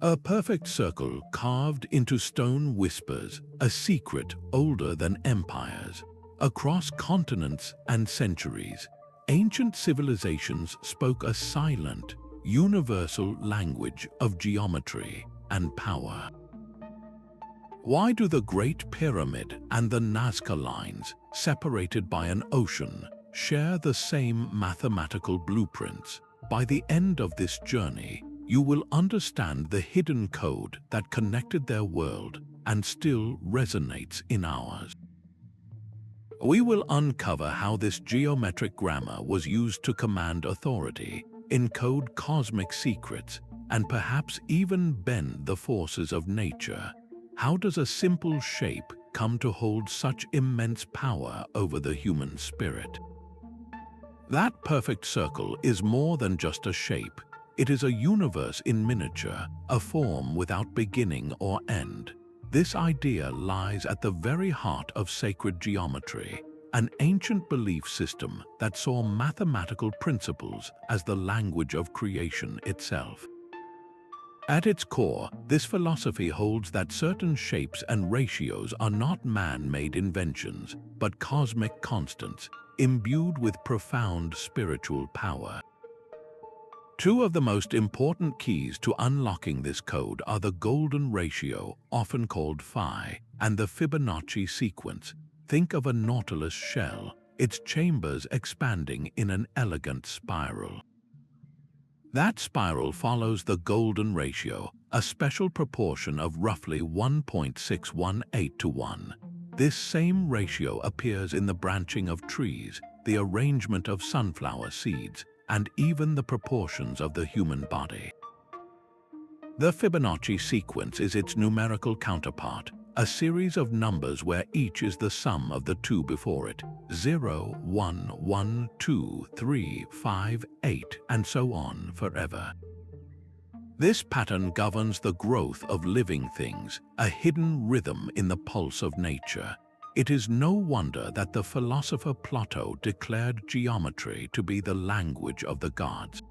A perfect circle carved into stone whispers a secret older than empires. Across continents and centuries, ancient civilizations spoke a silent, universal language of geometry and power. Why do the Great Pyramid and the Nazca lines, separated by an ocean, share the same mathematical blueprints? By the end of this journey, you will understand the hidden code that connected their world and still resonates in ours. We will uncover how this geometric grammar was used to command authority, encode cosmic secrets, and perhaps even bend the forces of nature. How does a simple shape come to hold such immense power over the human spirit? That perfect circle is more than just a shape. It is a universe in miniature, a form without beginning or end. This idea lies at the very heart of sacred geometry, an ancient belief system that saw mathematical principles as the language of creation itself. At its core, this philosophy holds that certain shapes and ratios are not man-made inventions, but cosmic constants, imbued with profound spiritual power. Two of the most important keys to unlocking this code are the golden ratio, often called phi, and the Fibonacci sequence. Think of a nautilus shell, its chambers expanding in an elegant spiral. That spiral follows the golden ratio, a special proportion of roughly 1.618 to 1. This same ratio appears in the branching of trees, the arrangement of sunflower seeds, and even the proportions of the human body. The Fibonacci sequence is its numerical counterpart, a series of numbers where each is the sum of the two before it, 0, 1, 1, 2, 3, 5, 8, and so on forever. This pattern governs the growth of living things, a hidden rhythm in the pulse of nature. It is no wonder that the philosopher Plato declared geometry to be the language of the gods.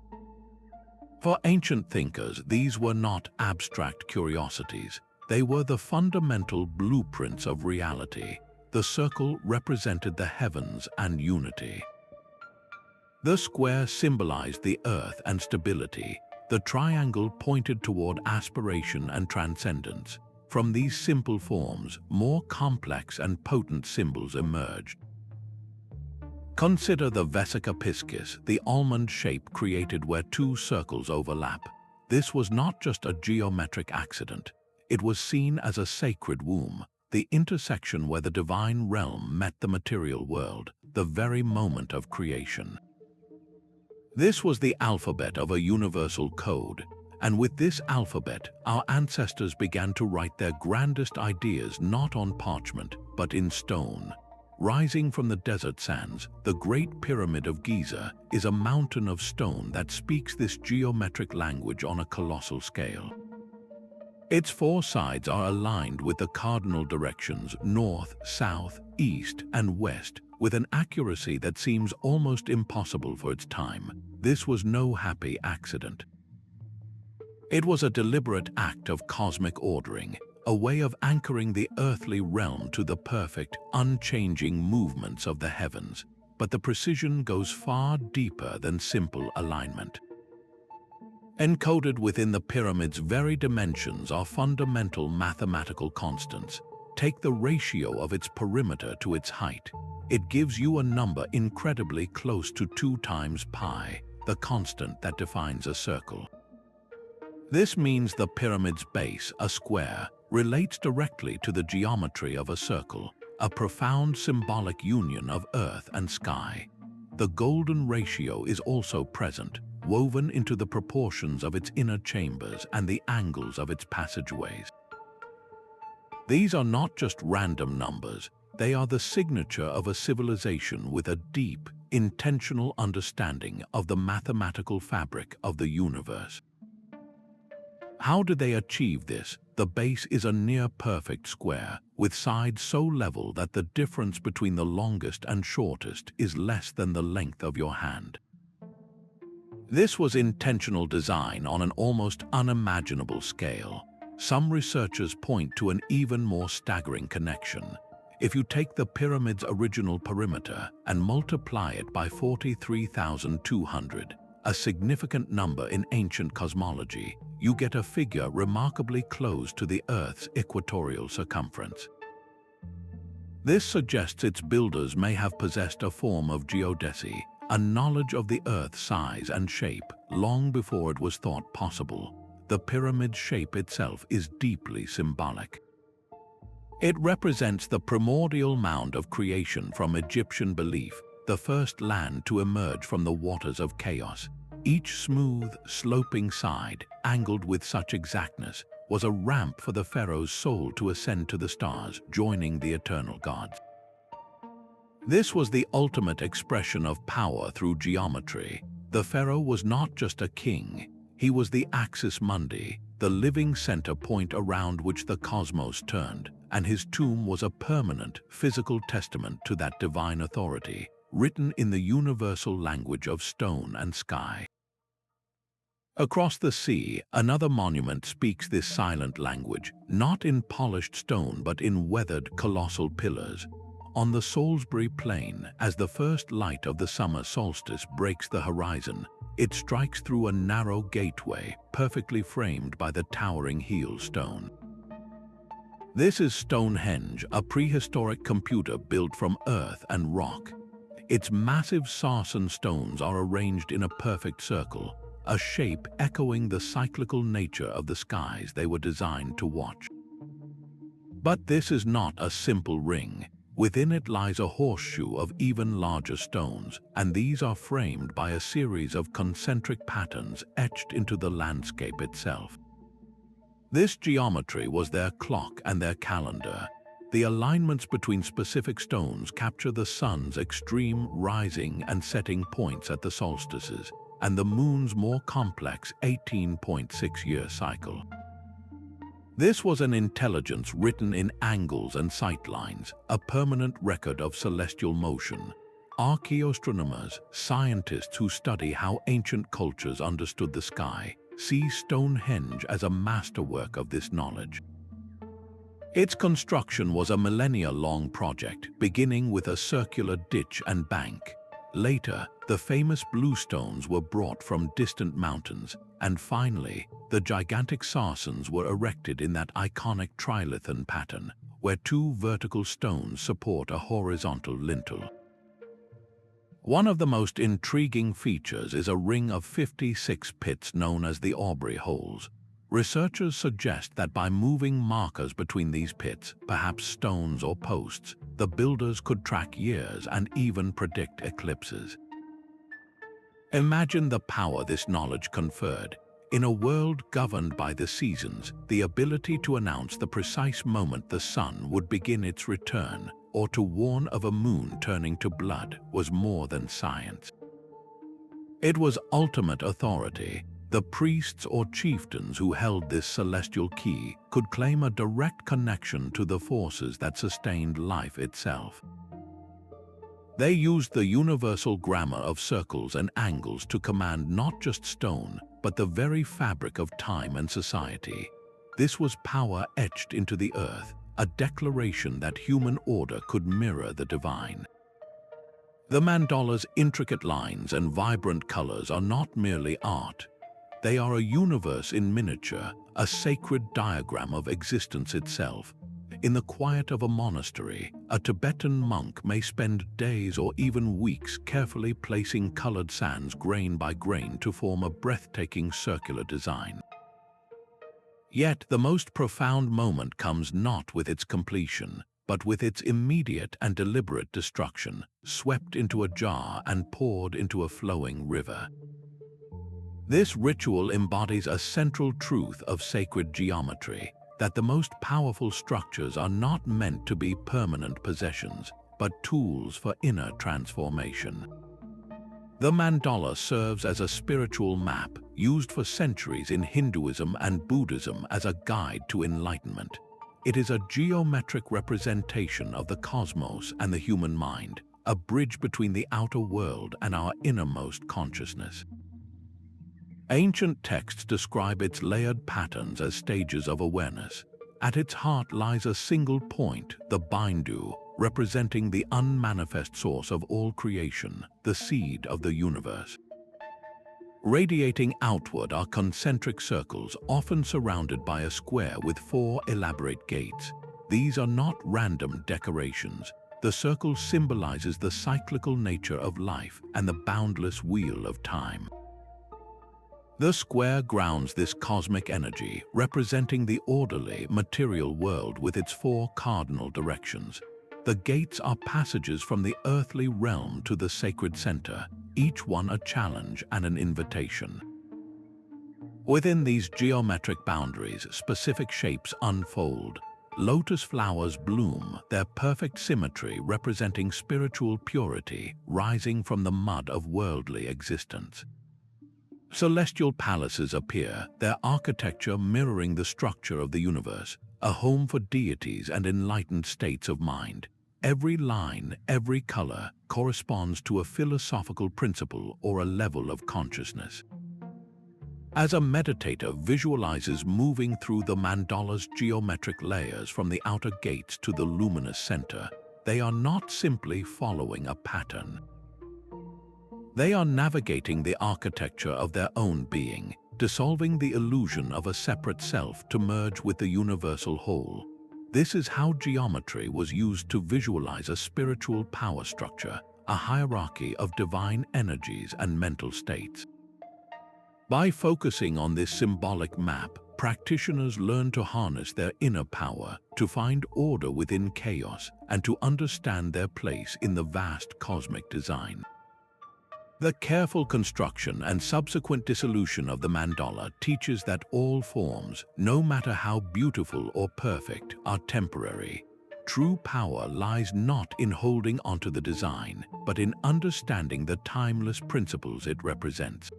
For ancient thinkers, these were not abstract curiosities. They were the fundamental blueprints of reality. The circle represented the heavens and unity. The square symbolized the earth and stability. The triangle pointed toward aspiration and transcendence. From these simple forms, more complex and potent symbols emerged. Consider the vesica piscis, the almond shape created where two circles overlap. This was not just a geometric accident. It was seen as a sacred womb, the intersection where the divine realm met the material world, the very moment of creation. This was the alphabet of a universal code. And with this alphabet, our ancestors began to write their grandest ideas not on parchment, but in stone. Rising from the desert sands, the Great Pyramid of Giza is a mountain of stone that speaks this geometric language on a colossal scale. Its four sides are aligned with the cardinal directions north, south, east, and west, with an accuracy that seems almost impossible for its time. This was no happy accident. It was a deliberate act of cosmic ordering, a way of anchoring the earthly realm to the perfect, unchanging movements of the heavens. But the precision goes far deeper than simple alignment. Encoded within the pyramid's very dimensions are fundamental mathematical constants. Take the ratio of its perimeter to its height. It gives you a number incredibly close to 2 times pi, the constant that defines a circle. This means the pyramid's base, a square, relates directly to the geometry of a circle, a profound symbolic union of earth and sky. The golden ratio is also present, woven into the proportions of its inner chambers and the angles of its passageways. These are not just random numbers, they are the signature of a civilization with a deep, intentional understanding of the mathematical fabric of the universe. How did they achieve this? The base is a near-perfect square, with sides so level that the difference between the longest and shortest is less than the length of your hand. This was intentional design on an almost unimaginable scale. Some researchers point to an even more staggering connection. If you take the pyramid's original perimeter and multiply it by 43,200, a significant number in ancient cosmology, you get a figure remarkably close to the Earth's equatorial circumference. This suggests its builders may have possessed a form of geodesy, a knowledge of the Earth's size and shape, long before it was thought possible. The pyramid's shape itself is deeply symbolic. It represents the primordial mound of creation from Egyptian belief, the first land to emerge from the waters of chaos. Each smooth, sloping side, angled with such exactness, was a ramp for the pharaoh's soul to ascend to the stars, joining the eternal gods. This was the ultimate expression of power through geometry. The pharaoh was not just a king, he was the axis mundi, the living center point around which the cosmos turned, and his tomb was a permanent, physical testament to that divine authority, written in the universal language of stone and sky. Across the sea, another monument speaks this silent language, not in polished stone but in weathered, colossal pillars. On the Salisbury Plain, as the first light of the summer solstice breaks the horizon, it strikes through a narrow gateway, perfectly framed by the towering heel stone. This is Stonehenge, a prehistoric computer built from earth and rock. Its massive sarsen stones are arranged in a perfect circle, a shape echoing the cyclical nature of the skies they were designed to watch. But this is not a simple ring. Within it lies a horseshoe of even larger stones, and these are framed by a series of concentric patterns etched into the landscape itself. This geometry was their clock and their calendar. The alignments between specific stones capture the sun's extreme rising and setting points at the solstices, and the moon's more complex 18.6-year cycle. This was an intelligence written in angles and sightlines, a permanent record of celestial motion. Archaeoastronomers, scientists who study how ancient cultures understood the sky, see Stonehenge as a masterwork of this knowledge. Its construction was a millennia-long project, beginning with a circular ditch and bank. Later, the famous bluestones were brought from distant mountains, and finally, the gigantic sarsens were erected in that iconic trilithon pattern, where two vertical stones support a horizontal lintel. One of the most intriguing features is a ring of 56 pits known as the Aubrey holes. Researchers suggest that by moving markers between these pits, perhaps stones or posts, the builders could track years and even predict eclipses. Imagine the power this knowledge conferred. In a world governed by the seasons, the ability to announce the precise moment the sun would begin its return, or to warn of a moon turning to blood, was more than science. It was ultimate authority. The priests or chieftains who held this celestial key could claim a direct connection to the forces that sustained life itself. They used the universal grammar of circles and angles to command not just stone, but the very fabric of time and society. This was power etched into the earth, a declaration that human order could mirror the divine. The mandala's intricate lines and vibrant colors are not merely art. They are a universe in miniature, a sacred diagram of existence itself. In the quiet of a monastery, a Tibetan monk may spend days or even weeks carefully placing colored sands grain by grain to form a breathtaking circular design. Yet the most profound moment comes not with its completion, but with its immediate and deliberate destruction, swept into a jar and poured into a flowing river. This ritual embodies a central truth of sacred geometry, that the most powerful structures are not meant to be permanent possessions, but tools for inner transformation. The mandala serves as a spiritual map, used for centuries in Hinduism and Buddhism as a guide to enlightenment. It is a geometric representation of the cosmos and the human mind, a bridge between the outer world and our innermost consciousness. Ancient texts describe its layered patterns as stages of awareness. At its heart lies a single point, the bindu, representing the unmanifest source of all creation, the seed of the universe. Radiating outward are concentric circles, often surrounded by a square with 4 elaborate gates. These are not random decorations. The circle symbolizes the cyclical nature of life and the boundless wheel of time. The square grounds this cosmic energy, representing the orderly, material world with its 4 cardinal directions. The gates are passages from the earthly realm to the sacred center, each one a challenge and an invitation. Within these geometric boundaries, specific shapes unfold. Lotus flowers bloom, their perfect symmetry representing spiritual purity, rising from the mud of worldly existence. Celestial palaces appear, their architecture mirroring the structure of the universe, a home for deities and enlightened states of mind. Every line, every color, corresponds to a philosophical principle or a level of consciousness. As a meditator visualizes moving through the mandala's geometric layers from the outer gates to the luminous center, they are not simply following a pattern. They are navigating the architecture of their own being, dissolving the illusion of a separate self to merge with the universal whole. This is how geometry was used to visualize a spiritual power structure, a hierarchy of divine energies and mental states. By focusing on this symbolic map, practitioners learn to harness their inner power, to find order within chaos, and to understand their place in the vast cosmic design. The careful construction and subsequent dissolution of the mandala teaches that all forms, no matter how beautiful or perfect, are temporary. True power lies not in holding onto the design, but in understanding the timeless principles it represents.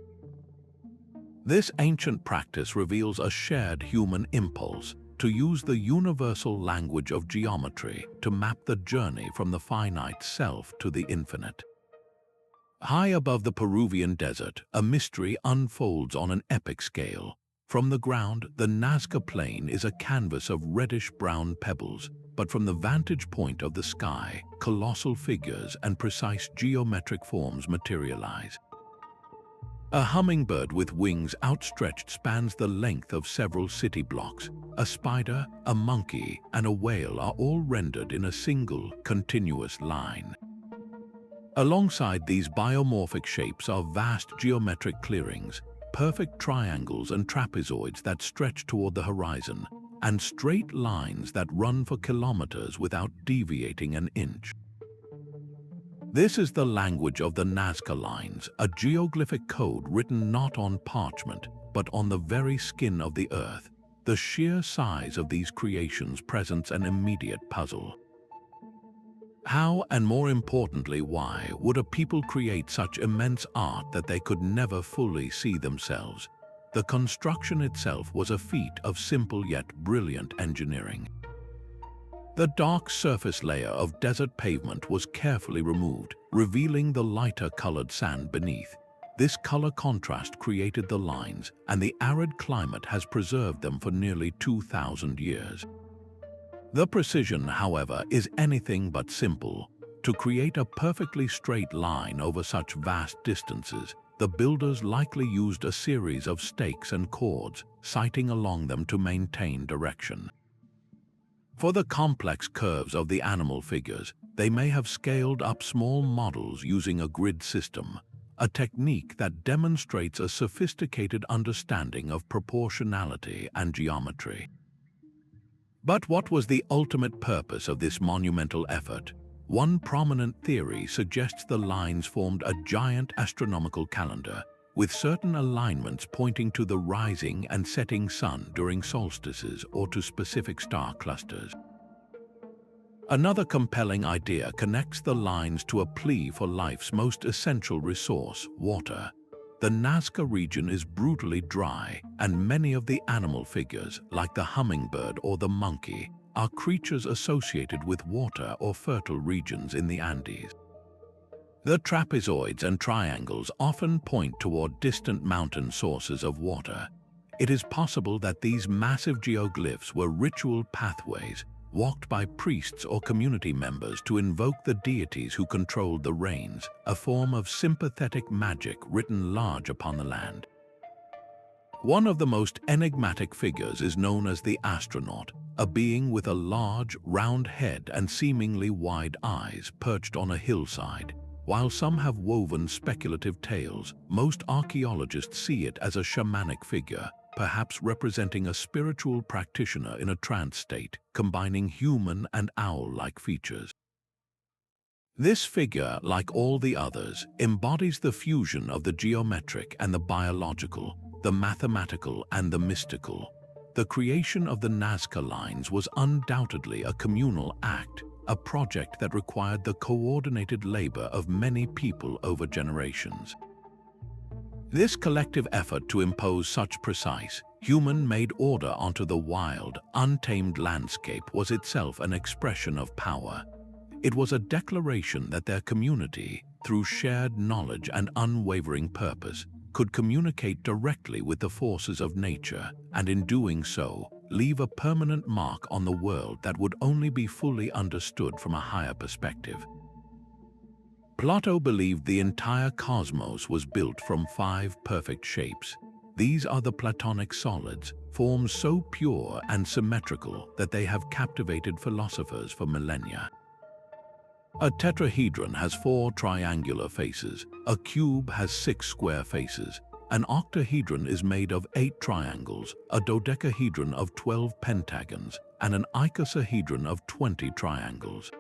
This ancient practice reveals a shared human impulse to use the universal language of geometry to map the journey from the finite self to the infinite. High above the Peruvian desert, a mystery unfolds on an epic scale. From the ground, the Nazca Plain is a canvas of reddish-brown pebbles, but from the vantage point of the sky, colossal figures and precise geometric forms materialize. A hummingbird with wings outstretched spans the length of several city blocks. A spider, a monkey, and a whale are all rendered in a single, continuous line. Alongside these biomorphic shapes are vast geometric clearings, perfect triangles and trapezoids that stretch toward the horizon, and straight lines that run for kilometers without deviating an inch. This is the language of the Nazca lines, a geoglyphic code written not on parchment, but on the very skin of the earth. The sheer size of these creations presents an immediate puzzle. How, and more importantly why, would a people create such immense art that they could never fully see themselves? The construction itself was a feat of simple yet brilliant engineering. The dark surface layer of desert pavement was carefully removed, revealing the lighter colored sand beneath. This color contrast created the lines, and the arid climate has preserved them for nearly 2,000 years. The precision, however, is anything but simple. To create a perfectly straight line over such vast distances, the builders likely used a series of stakes and cords, sighting along them to maintain direction. For the complex curves of the animal figures, they may have scaled up small models using a grid system, a technique that demonstrates a sophisticated understanding of proportionality and geometry. But what was the ultimate purpose of this monumental effort? One prominent theory suggests the lines formed a giant astronomical calendar, with certain alignments pointing to the rising and setting sun during solstices or to specific star clusters. Another compelling idea connects the lines to a plea for life's most essential resource, water. The Nazca region is brutally dry, and many of the animal figures, like the hummingbird or the monkey, are creatures associated with water or fertile regions in the Andes. The trapezoids and triangles often point toward distant mountain sources of water. It is possible that these massive geoglyphs were ritual pathways, walked by priests or community members to invoke the deities who controlled the rains, a form of sympathetic magic written large upon the land. One of the most enigmatic figures is known as the astronaut, a being with a large, round head and seemingly wide eyes perched on a hillside. While some have woven speculative tales, most archaeologists see it as a shamanic figure, perhaps representing a spiritual practitioner in a trance state, combining human and owl-like features. This figure, like all the others, embodies the fusion of the geometric and the biological, the mathematical and the mystical. The creation of the Nazca lines was undoubtedly a communal act, a project that required the coordinated labor of many people over generations. This collective effort to impose such precise, human-made order onto the wild, untamed landscape was itself an expression of power. It was a declaration that their community, through shared knowledge and unwavering purpose, could communicate directly with the forces of nature, and in doing so, leave a permanent mark on the world that would only be fully understood from a higher perspective. Plato believed the entire cosmos was built from 5 perfect shapes. These are the Platonic solids, forms so pure and symmetrical that they have captivated philosophers for millennia. A tetrahedron has 4 triangular faces, a cube has 6 square faces, an octahedron is made of 8 triangles, a dodecahedron of 12 pentagons, and an icosahedron of 20 triangles.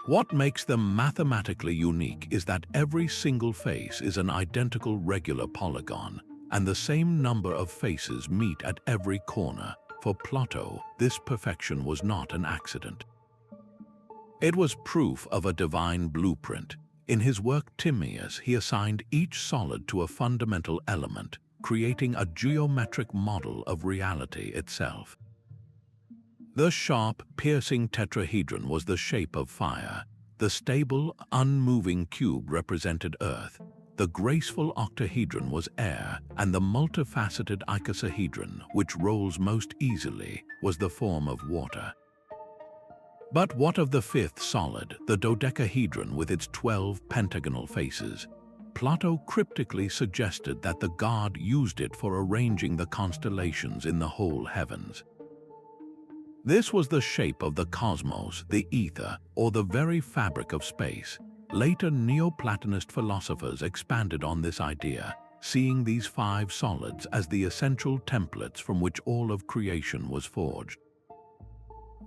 What makes them mathematically unique is that every single face is an identical regular polygon, and the same number of faces meet at every corner. For Plato, this perfection was not an accident. It was proof of a divine blueprint. In his work Timaeus, he assigned each solid to a fundamental element, creating a geometric model of reality itself. The sharp, piercing tetrahedron was the shape of fire. The stable, unmoving cube represented earth. The graceful octahedron was air, and the multifaceted icosahedron, which rolls most easily, was the form of water. But what of the 5th solid, the dodecahedron with its 12 pentagonal faces? Plato cryptically suggested that the god used it for arranging the constellations in the whole heavens. This was the shape of the cosmos, the ether, or the very fabric of space. Later Neoplatonist philosophers expanded on this idea, seeing these 5 solids as the essential templates from which all of creation was forged.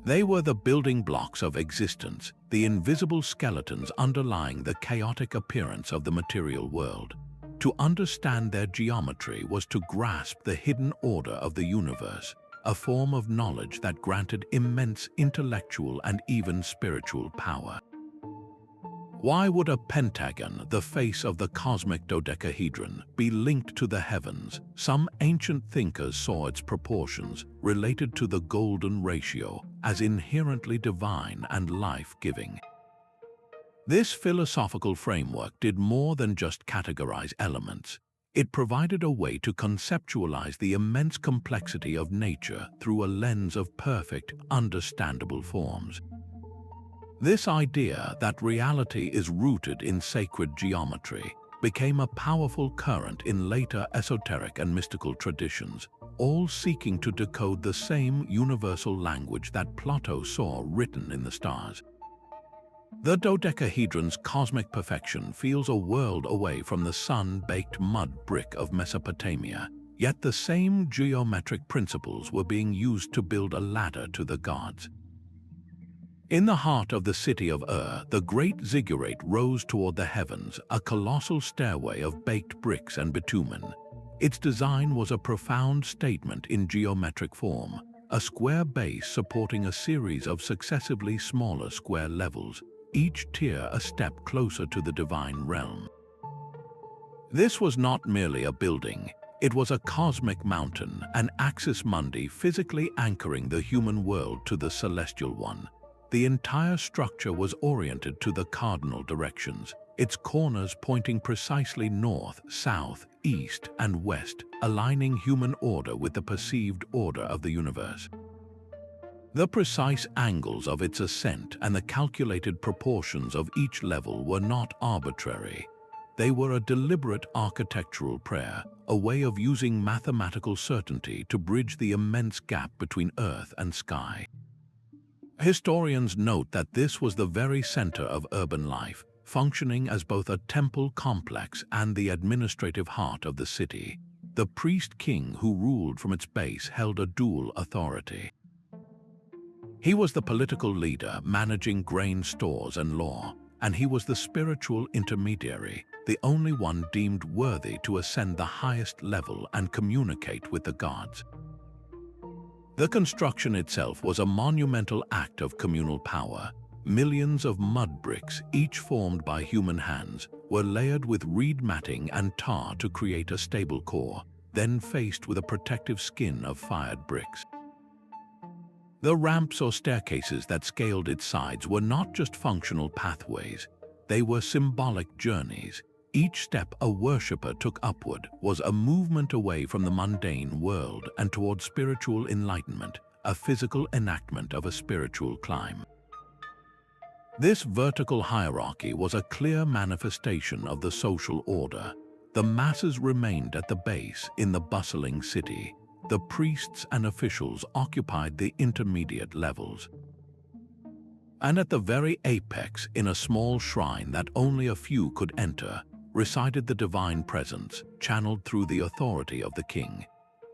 They were the building blocks of existence, the invisible skeletons underlying the chaotic appearance of the material world. To understand their geometry was to grasp the hidden order of the universe, a form of knowledge that granted immense intellectual and even spiritual power. Why would a pentagon, the face of the cosmic dodecahedron, be linked to the heavens? Some ancient thinkers saw its proportions, related to the golden ratio, as inherently divine and life-giving. This philosophical framework did more than just categorize elements. It provided a way to conceptualize the immense complexity of nature through a lens of perfect, understandable forms. This idea that reality is rooted in sacred geometry became a powerful current in later esoteric and mystical traditions, all seeking to decode the same universal language that Plato saw written in the stars. The dodecahedron's cosmic perfection feels a world away from the sun-baked mud brick of Mesopotamia, yet the same geometric principles were being used to build a ladder to the gods. In the heart of the city of the great ziggurat rose toward the heavens, a colossal stairway of baked bricks and bitumen. Its design was a profound statement in geometric form, a square base supporting a series of successively smaller square levels, each tier a step closer to the divine realm. This was not merely a building, it was a cosmic mountain, an axis mundi physically anchoring the human world to the celestial one. The entire structure was oriented to the cardinal directions, its corners pointing precisely north, south, east, and west, aligning human order with the perceived order of the universe. The precise angles of its ascent and the calculated proportions of each level were not arbitrary. They were a deliberate architectural prayer, a way of using mathematical certainty to bridge the immense gap between earth and sky. Historians note that this was the very center of urban life, functioning as both a temple complex and the administrative heart of the city. The priest-king who ruled from its base held a dual authority. He was the political leader managing grain stores and law, and he was the spiritual intermediary, the only one deemed worthy to ascend the highest level and communicate with the gods. The construction itself was a monumental act of communal power. Millions of mud bricks, each formed by human hands, were layered with reed matting and tar to create a stable core, then faced with a protective skin of fired bricks. The ramps or staircases that scaled its sides were not just functional pathways, they were symbolic journeys. Each step a worshipper took upward was a movement away from the mundane world and toward spiritual enlightenment, a physical enactment of a spiritual climb. This vertical hierarchy was a clear manifestation of the social order. The masses remained at the base in the bustling city. The priests and officials occupied the intermediate levels. And at the very apex, in a small shrine that only a few could enter, resided the divine presence, channeled through the authority of the king.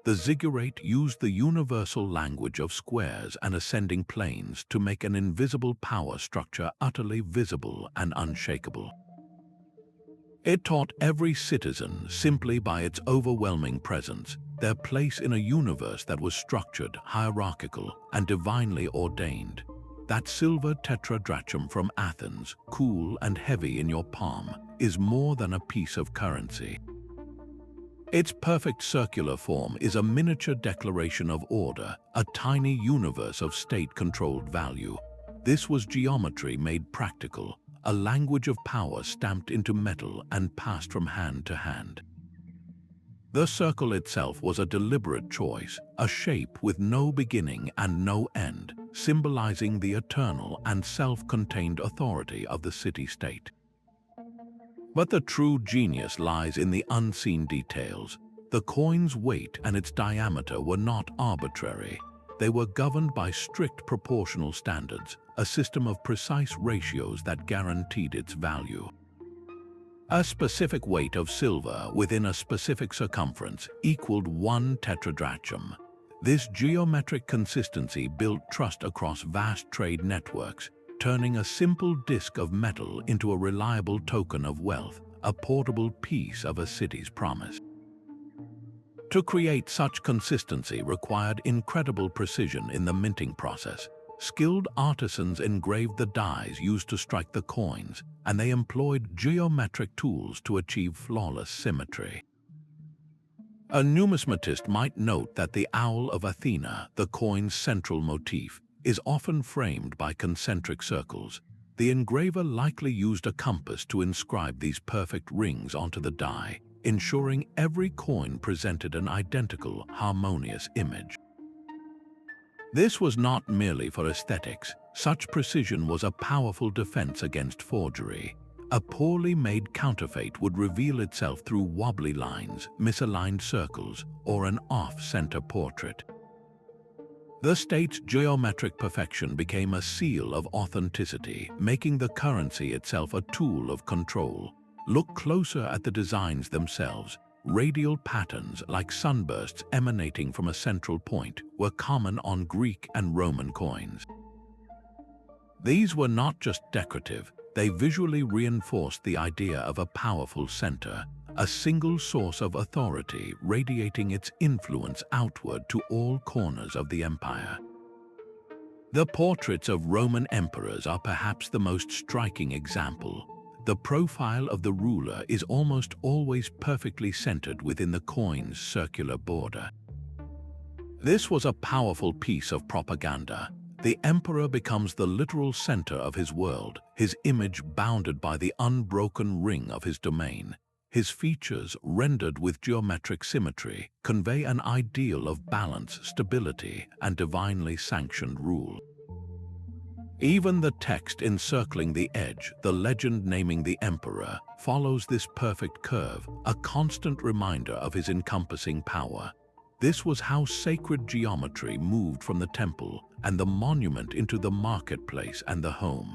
The ziggurat used the universal language of squares and ascending planes to make an invisible power structure utterly visible and unshakable. It taught every citizen, simply by its overwhelming presence, their place in a universe that was structured, hierarchical, and divinely ordained. That silver tetradrachm from Athens, cool and heavy in your palm, is more than a piece of currency. Its perfect circular form is a miniature declaration of order, a tiny universe of state-controlled value. This was geometry made practical, a language of power stamped into metal and passed from hand to hand. The circle itself was a deliberate choice, a shape with no beginning and no end, symbolizing the eternal and self-contained authority of the city-state. But the true genius lies in the unseen details. The coin's weight and its diameter were not arbitrary. They were governed by strict proportional standards, a system of precise ratios that guaranteed its value. A specific weight of silver within a specific circumference equaled 1 tetradrachm. This geometric consistency built trust across vast trade networks, turning a simple disk of metal into a reliable token of wealth, a portable piece of a city's promise. To create such consistency required incredible precision in the minting process. Skilled artisans engraved the dies used to strike the coins, and they employed geometric tools to achieve flawless symmetry. A numismatist might note that the owl of Athena, the coin's central motif, is often framed by concentric circles. The engraver likely used a compass to inscribe these perfect rings onto the die, ensuring every coin presented an identical, harmonious image. This was not merely for aesthetics. Such precision was a powerful defense against forgery. A poorly made counterfeit would reveal itself through wobbly lines, misaligned circles, or an off-center portrait. The state's geometric perfection became a seal of authenticity, making the currency itself a tool of control. Look closer at the designs themselves. Radial patterns, like sunbursts emanating from a central point, were common on Greek and Roman coins. These were not just decorative, they visually reinforced the idea of a powerful center, a single source of authority radiating its influence outward to all corners of the empire. The portraits of Roman emperors are perhaps the most striking example. The profile of the ruler is almost always perfectly centered within the coin's circular border. This was a powerful piece of propaganda. The emperor becomes the literal center of his world, his image bounded by the unbroken ring of his domain. His features, rendered with geometric symmetry, convey an ideal of balance, stability, and divinely sanctioned rule. Even the text encircling the edge, the legend naming the emperor, follows this perfect curve, a constant reminder of his encompassing power. This was how sacred geometry moved from the temple and the monument into the marketplace and the home.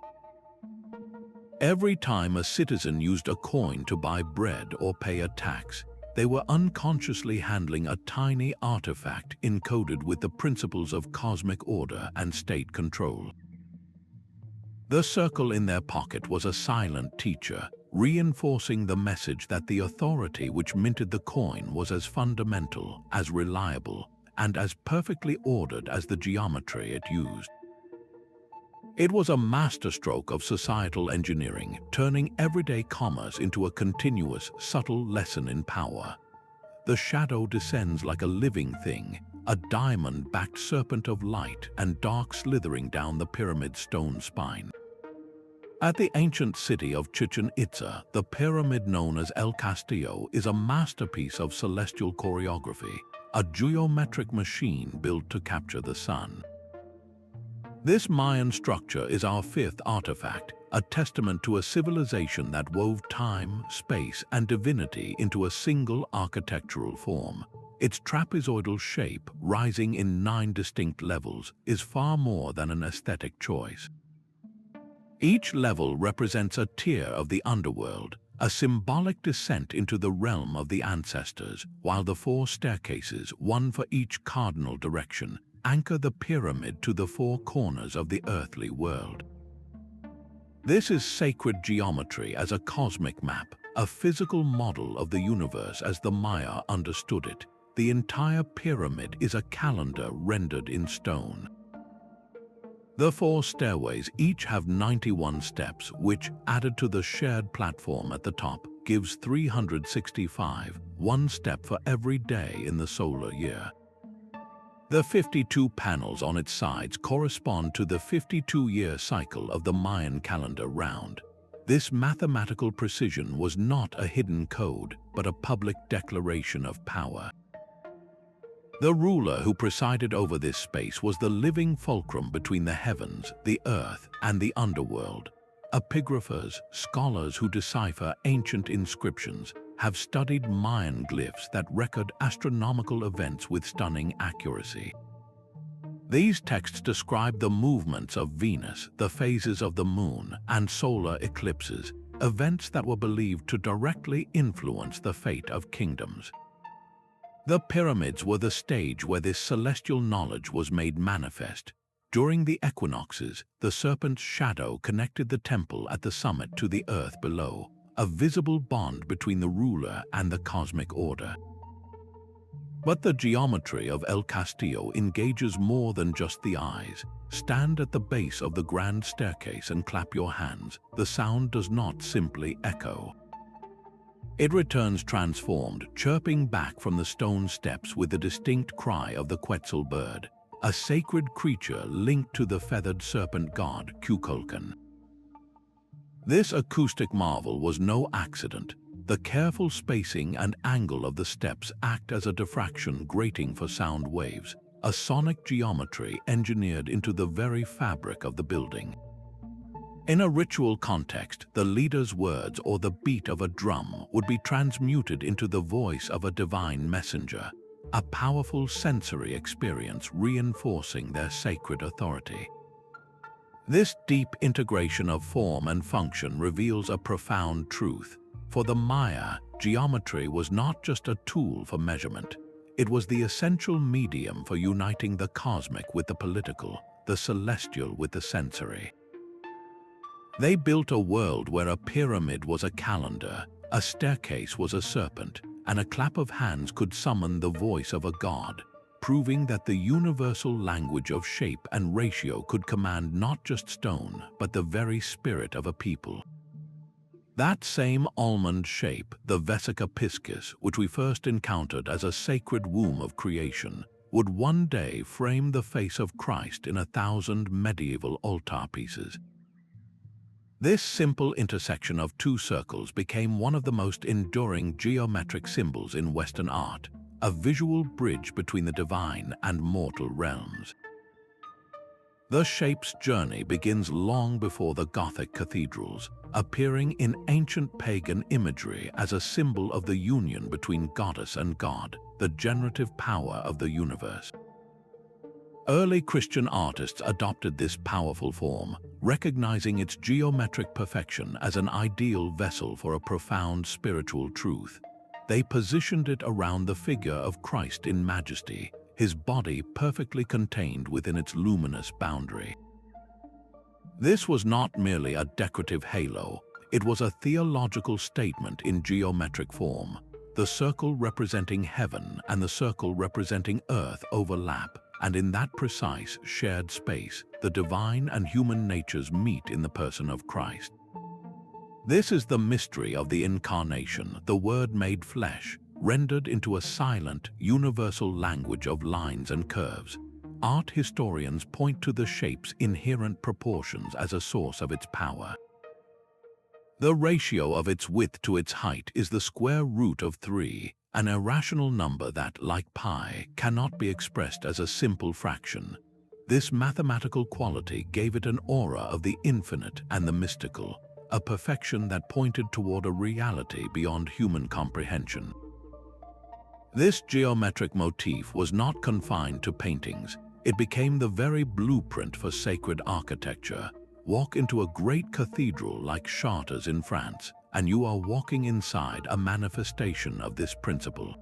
Every time a citizen used a coin to buy bread or pay a tax, they were unconsciously handling a tiny artifact encoded with the principles of cosmic order and state control. The circle in their pocket was a silent teacher, reinforcing the message that the authority which minted the coin was as fundamental, as reliable, and as perfectly ordered as the geometry it used. It was a masterstroke of societal engineering, turning everyday commerce into a continuous, subtle lesson in power. The shadow descends like a living thing, a diamond-backed serpent of light and dark slithering down the pyramid stone spine. At the ancient city of Chichen Itza, the pyramid known as El Castillo is a masterpiece of celestial choreography, a geometric machine built to capture the sun. This Mayan structure is our fifth artifact, a testament to a civilization that wove time, space, and divinity into a single architectural form. Its trapezoidal shape, rising in 9 distinct levels, is far more than an aesthetic choice. Each level represents a tier of the underworld, a symbolic descent into the realm of the ancestors, while the 4 staircases, one for each cardinal direction, anchor the pyramid to the 4 corners of the earthly world. This is sacred geometry as a cosmic map, a physical model of the universe as the Maya understood it. The entire pyramid is a calendar rendered in stone. The 4 stairways each have 91 steps, which, added to the shared platform at the top, gives 365, 1 step for every day in the solar year. The 52 panels on its sides correspond to the 52-year cycle of the Mayan calendar round. This mathematical precision was not a hidden code, but a public declaration of power. The ruler who presided over this space was the living fulcrum between the heavens, the earth, and the underworld. Epigraphers, scholars who decipher ancient inscriptions, have studied Mayan glyphs that record astronomical events with stunning accuracy. These texts describe the movements of Venus, the phases of the moon, and solar eclipses, events that were believed to directly influence the fate of kingdoms. The pyramids were the stage where this celestial knowledge was made manifest. During the equinoxes, the serpent's shadow connected the temple at the summit to the earth below, a visible bond between the ruler and the cosmic order. But the geometry of El Castillo engages more than just the eyes. Stand at the base of the grand staircase and clap your hands. The sound does not simply echo. It returns transformed, chirping back from the stone steps with the distinct cry of the Quetzal bird, a sacred creature linked to the feathered serpent god Kukulkan. This acoustic marvel was no accident. The careful spacing and angle of the steps act as a diffraction grating for sound waves, a sonic geometry engineered into the very fabric of the building. In a ritual context, the leader's words or the beat of a drum would be transmuted into the voice of a divine messenger, a powerful sensory experience reinforcing their sacred authority. This deep integration of form and function reveals a profound truth. For the Maya, geometry was not just a tool for measurement. It was the essential medium for uniting the cosmic with the political, the celestial with the sensory. They built a world where a pyramid was a calendar, a staircase was a serpent, and a clap of hands could summon the voice of a god, proving that the universal language of shape and ratio could command not just stone, but the very spirit of a people. That same almond shape, the vesica piscis, which we first encountered as a sacred womb of creation, would one day frame the face of Christ in 1,000 medieval altar pieces. This simple intersection of two circles became one of the most enduring geometric symbols in Western art, a visual bridge between the divine and mortal realms. The shape's journey begins long before the Gothic cathedrals, appearing in ancient pagan imagery as a symbol of the union between goddess and god, the generative power of the universe. Early Christian artists adopted this powerful form, recognizing its geometric perfection as an ideal vessel for a profound spiritual truth. They positioned it around the figure of Christ in majesty, his body perfectly contained within its luminous boundary. This was not merely a decorative halo, it was a theological statement in geometric form. The circle representing heaven and the circle representing earth overlap, and in that precise, shared space, the divine and human natures meet in the person of Christ. This is the mystery of the Incarnation, the Word made flesh, rendered into a silent, universal language of lines and curves. Art historians point to the shape's inherent proportions as a source of its power. The ratio of its width to its height is the square root of 3, an irrational number that, like pi, cannot be expressed as a simple fraction. This mathematical quality gave it an aura of the infinite and the mystical, a perfection that pointed toward a reality beyond human comprehension. This geometric motif was not confined to paintings. It became the very blueprint for sacred architecture. Walk into a great cathedral like Chartres in France, and you are walking inside a manifestation of this principle.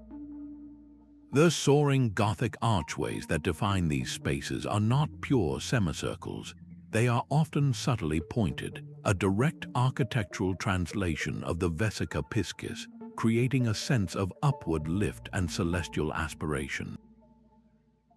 The soaring Gothic archways that define these spaces are not pure semicircles. They are often subtly pointed, a direct architectural translation of the Vesica Piscis, creating a sense of upward lift and celestial aspiration.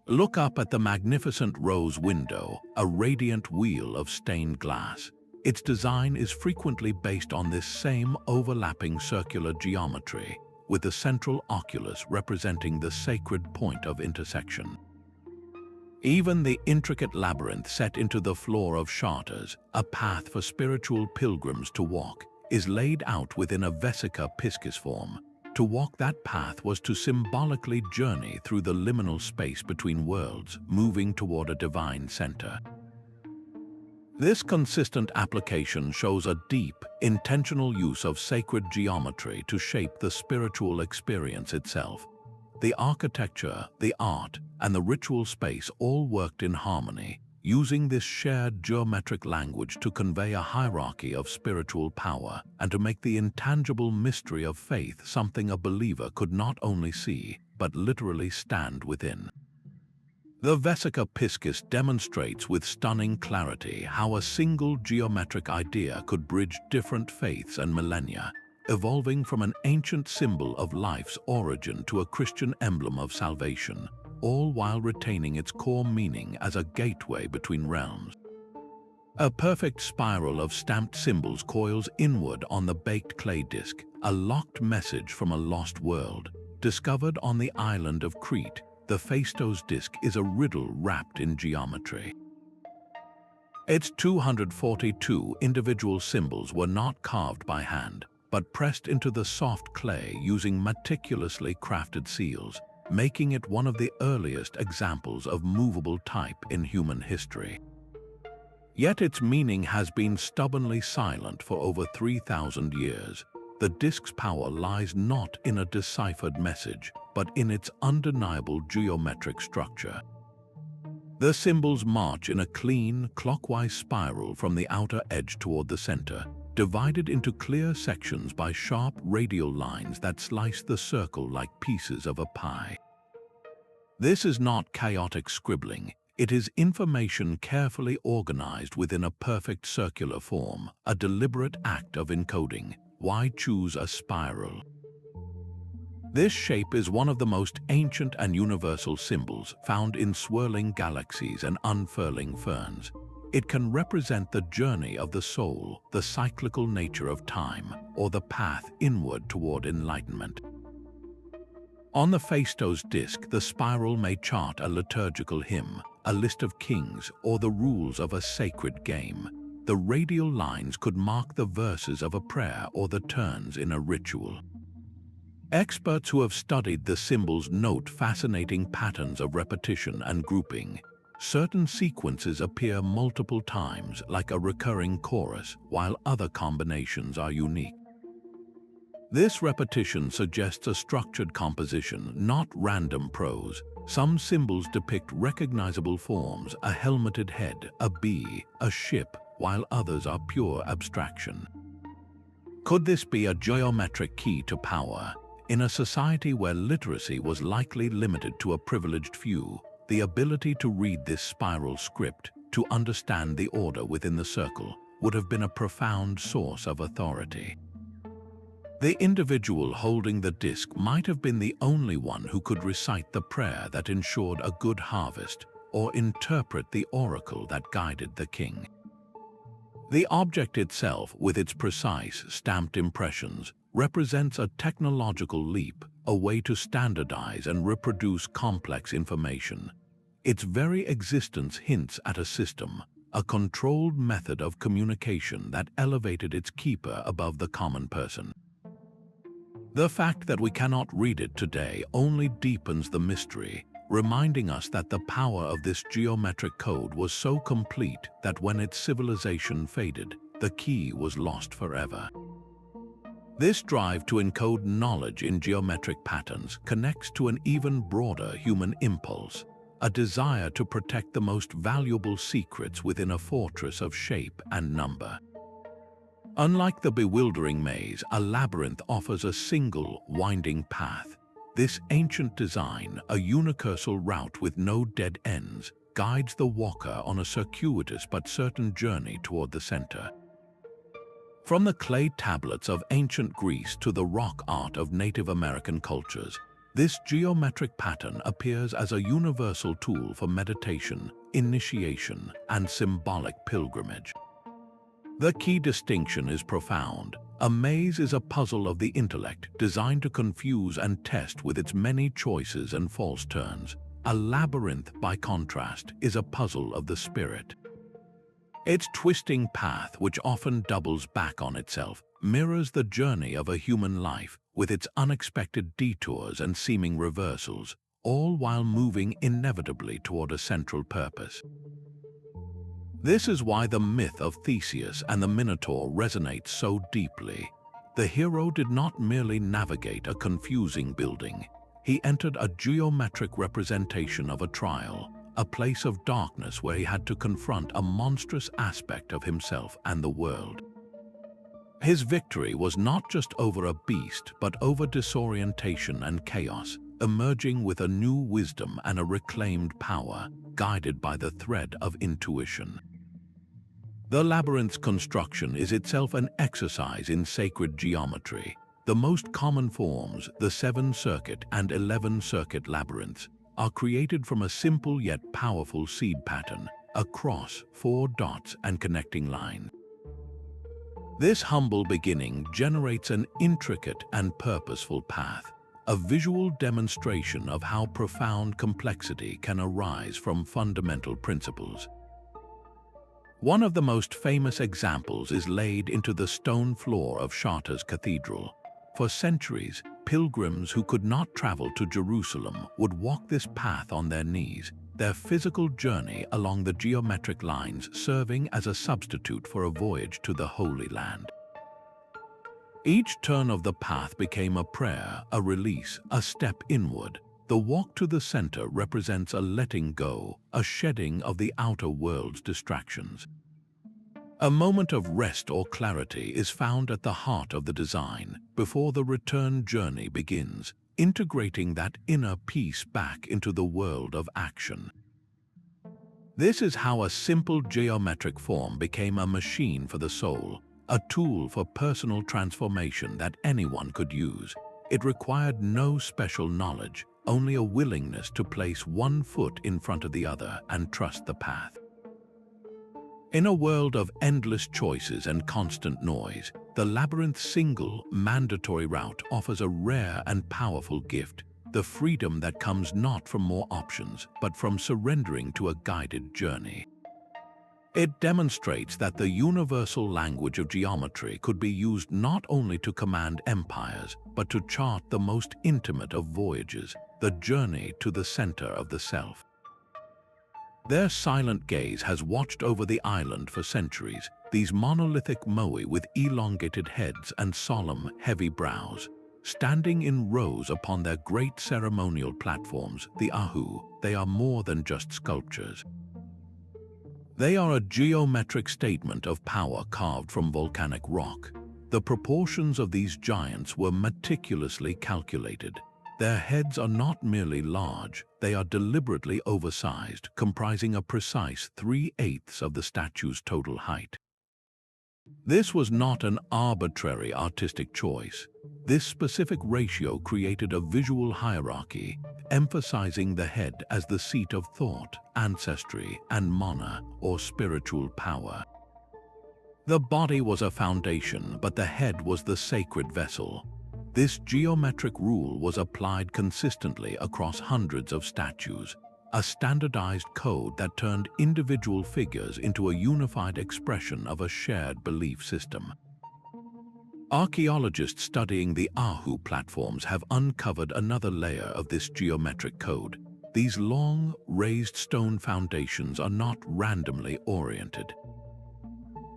Look up at the magnificent rose window, a radiant wheel of stained glass. Its design is frequently based on this same overlapping circular geometry, with the central oculus representing the sacred point of intersection. Even the intricate labyrinth set into the floor of Chartres, a path for spiritual pilgrims to walk, is laid out within a Vesica Piscis form. To walk that path was to symbolically journey through the liminal space between worlds, moving toward a divine center. This consistent application shows a deep, intentional use of sacred geometry to shape the spiritual experience itself. The architecture, the art, and the ritual space all worked in harmony, using this shared geometric language to convey a hierarchy of spiritual power and to make the intangible mystery of faith something a believer could not only see, but literally stand within. The Vesica Piscis demonstrates with stunning clarity how a single geometric idea could bridge different faiths and millennia, evolving from an ancient symbol of life's origin to a Christian emblem of salvation, all while retaining its core meaning as a gateway between realms. A perfect spiral of stamped symbols coils inward on the baked clay disc, a locked message from a lost world. Discovered on the island of Crete, the Phaistos disc is a riddle wrapped in geometry. Its 242 individual symbols were not carved by hand, but pressed into the soft clay using meticulously crafted seals, making it one of the earliest examples of movable type in human history. Yet its meaning has been stubbornly silent for over 3,000 years. The disc's power lies not in a deciphered message, but in its undeniable geometric structure. The symbols march in a clean, clockwise spiral from the outer edge toward the center, divided into clear sections by sharp radial lines that slice the circle like pieces of a pie. This is not chaotic scribbling, it is information carefully organized within a perfect circular form, a deliberate act of encoding. Why choose a spiral? This shape is one of the most ancient and universal symbols found in swirling galaxies and unfurling ferns. It can represent the journey of the soul, the cyclical nature of time, or the path inward toward enlightenment. On the Phaistos disc, the spiral may chart a liturgical hymn, a list of kings, or the rules of a sacred game. The radial lines could mark the verses of a prayer or the turns in a ritual. Experts who have studied the symbols note fascinating patterns of repetition and grouping. Certain sequences appear multiple times, like a recurring chorus, while other combinations are unique. This repetition suggests a structured composition, not random prose. Some symbols depict recognizable forms, a helmeted head, a bee, a ship, while others are pure abstraction. Could this be a geometric key to power? In a society where literacy was likely limited to a privileged few, the ability to read this spiral script, to understand the order within the circle, would have been a profound source of authority. The individual holding the disc might have been the only one who could recite the prayer that ensured a good harvest, or interpret the oracle that guided the king. The object itself, with its precise, stamped impressions, represents a technological leap, a way to standardize and reproduce complex information. Its very existence hints at a system, a controlled method of communication that elevated its keeper above the common person. The fact that we cannot read it today only deepens the mystery, reminding us that the power of this geometric code was so complete that when its civilization faded, the key was lost forever. This drive to encode knowledge in geometric patterns connects to an even broader human impulse, a desire to protect the most valuable secrets within a fortress of shape and number. Unlike the bewildering maze, a labyrinth offers a single, winding path. This ancient design, a universal route with no dead ends, guides the walker on a circuitous but certain journey toward the center. From the clay tablets of ancient Greece to the rock art of Native American cultures, this geometric pattern appears as a universal tool for meditation, initiation, and symbolic pilgrimage. The key distinction is profound. A maze is a puzzle of the intellect designed to confuse and test with its many choices and false turns. A labyrinth, by contrast, is a puzzle of the spirit. Its twisting path, which often doubles back on itself, mirrors the journey of a human life with its unexpected detours and seeming reversals, all while moving inevitably toward a central purpose. This is why the myth of Theseus and the Minotaur resonates so deeply. The hero did not merely navigate a confusing building. He entered a geometric representation of a trial, a place of darkness where he had to confront a monstrous aspect of himself and the world. His victory was not just over a beast, but over disorientation and chaos, emerging with a new wisdom and a reclaimed power, guided by the thread of intuition. The labyrinth's construction is itself an exercise in sacred geometry. The most common forms, the 7-circuit and 11-circuit labyrinths, are created from a simple yet powerful seed pattern, a cross, 4 dots, and connecting line. This humble beginning generates an intricate and purposeful path, a visual demonstration of how profound complexity can arise from fundamental principles. One of the most famous examples is laid into the stone floor of Chartres Cathedral. For centuries, pilgrims who could not travel to Jerusalem would walk this path on their knees, their physical journey along the geometric lines serving as a substitute for a voyage to the Holy Land. Each turn of the path became a prayer, a release, a step inward. The walk to the center represents a letting go, a shedding of the outer world's distractions. A moment of rest or clarity is found at the heart of the design before the return journey begins, integrating that inner peace back into the world of action. This is how a simple geometric form became a machine for the soul, a tool for personal transformation that anyone could use. It required no special knowledge, only a willingness to place one foot in front of the other and trust the path. In a world of endless choices and constant noise, the labyrinth's single, mandatory route offers a rare and powerful gift, the freedom that comes not from more options, but from surrendering to a guided journey. It demonstrates that the universal language of geometry could be used not only to command empires, but to chart the most intimate of voyages, the journey to the center of the self. Their silent gaze has watched over the island for centuries, these monolithic moai with elongated heads and solemn, heavy brows. Standing in rows upon their great ceremonial platforms, the ahu, they are more than just sculptures. They are a geometric statement of power carved from volcanic rock. The proportions of these giants were meticulously calculated. Their heads are not merely large, they are deliberately oversized, comprising a precise 3/8 of the statue's total height. This was not an arbitrary artistic choice. This specific ratio created a visual hierarchy, emphasizing the head as the seat of thought, ancestry, and mana, or spiritual power. The body was a foundation, but the head was the sacred vessel. This geometric rule was applied consistently across hundreds of statues, a standardized code that turned individual figures into a unified expression of a shared belief system. Archaeologists studying the Ahu platforms have uncovered another layer of this geometric code. These long, raised stone foundations are not randomly oriented.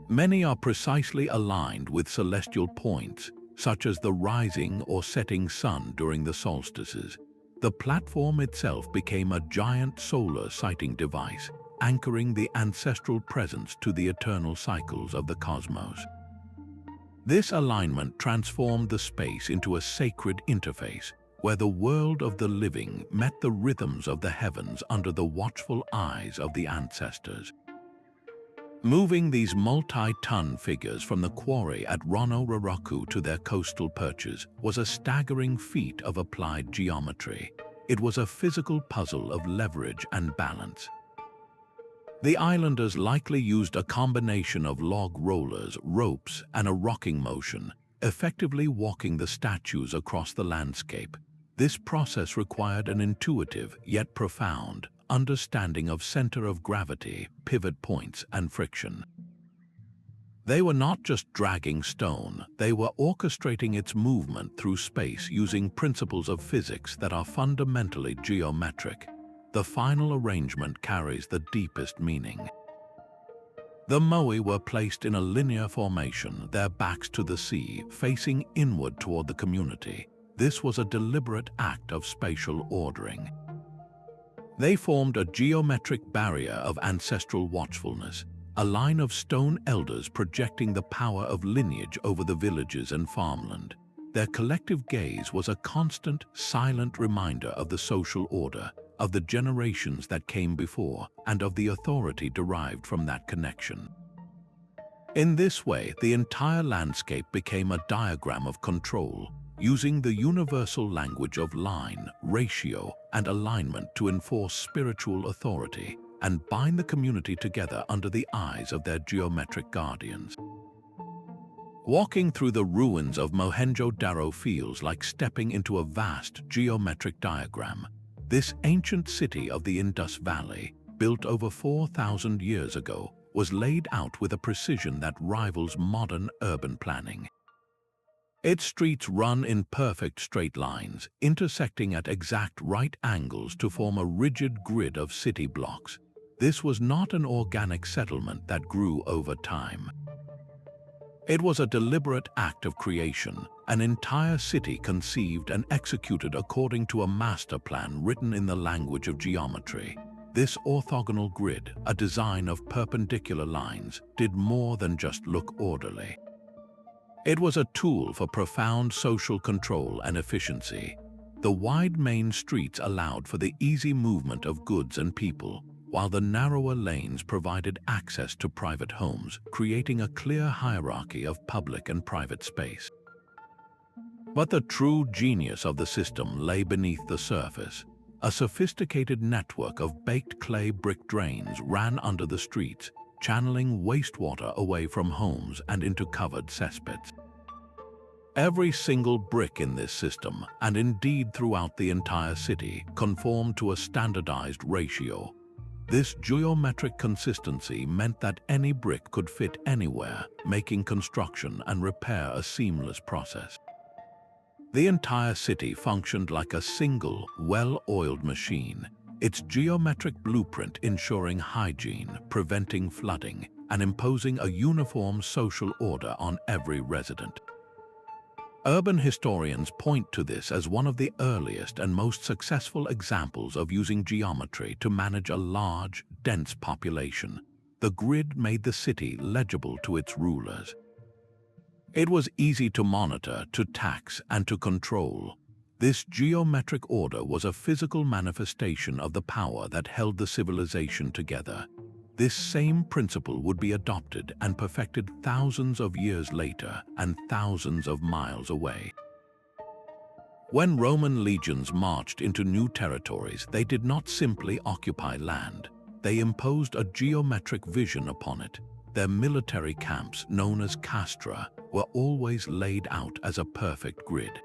Many are precisely aligned with celestial points, such as the rising or setting sun during the solstices. The platform itself became a giant solar sighting device, anchoring the ancestral presence to the eternal cycles of the cosmos. This alignment transformed the space into a sacred interface, where the world of the living met the rhythms of the heavens under the watchful eyes of the ancestors. Moving these multi-ton figures from the quarry at Rono-Raraku to their coastal perches was a staggering feat of applied geometry. It was a physical puzzle of leverage and balance. The islanders likely used a combination of log rollers, ropes, and a rocking motion, effectively walking the statues across the landscape. This process required an intuitive, yet profound, understanding of center of gravity, pivot points, and friction. They were not just dragging stone, they were orchestrating its movement through space using principles of physics that are fundamentally geometric. The final arrangement carries the deepest meaning. The moai were placed in a linear formation, their backs to the sea, facing inward toward the community. This was a deliberate act of spatial ordering. They formed a geometric barrier of ancestral watchfulness, a line of stone elders projecting the power of lineage over the villages and farmland. Their collective gaze was a constant, silent reminder of the social order, of the generations that came before, and of the authority derived from that connection. In this way, the entire landscape became a diagram of control, using the universal language of line, ratio, and alignment to enforce spiritual authority and bind the community together under the eyes of their geometric guardians. Walking through the ruins of Mohenjo-Daro feels like stepping into a vast geometric diagram. This ancient city of the Indus Valley, built over 4,000 years ago, was laid out with a precision that rivals modern urban planning. Its streets run in perfect straight lines, intersecting at exact right angles to form a rigid grid of city blocks. This was not an organic settlement that grew over time. It was a deliberate act of creation, an entire city conceived and executed according to a master plan written in the language of geometry. This orthogonal grid, a design of perpendicular lines, did more than just look orderly. It was a tool for profound social control and efficiency. The wide main streets allowed for the easy movement of goods and people, while the narrower lanes provided access to private homes, creating a clear hierarchy of public and private space. But the true genius of the system lay beneath the surface. A sophisticated network of baked clay brick drains ran under the streets, channeling wastewater away from homes and into covered cesspits. Every single brick in this system, and indeed throughout the entire city, conformed to a standardized ratio. This geometric consistency meant that any brick could fit anywhere, making construction and repair a seamless process. The entire city functioned like a single, well-oiled machine, its geometric blueprint ensuring hygiene, preventing flooding, and imposing a uniform social order on every resident. Urban historians point to this as one of the earliest and most successful examples of using geometry to manage a large, dense population. The grid made the city legible to its rulers. It was easy to monitor, to tax, and to control. This geometric order was a physical manifestation of the power that held the civilization together. This same principle would be adopted and perfected thousands of years later and thousands of miles away. When Roman legions marched into new territories, they did not simply occupy land. They imposed a geometric vision upon it. Their military camps, known as castra, were always laid out as a perfect grid.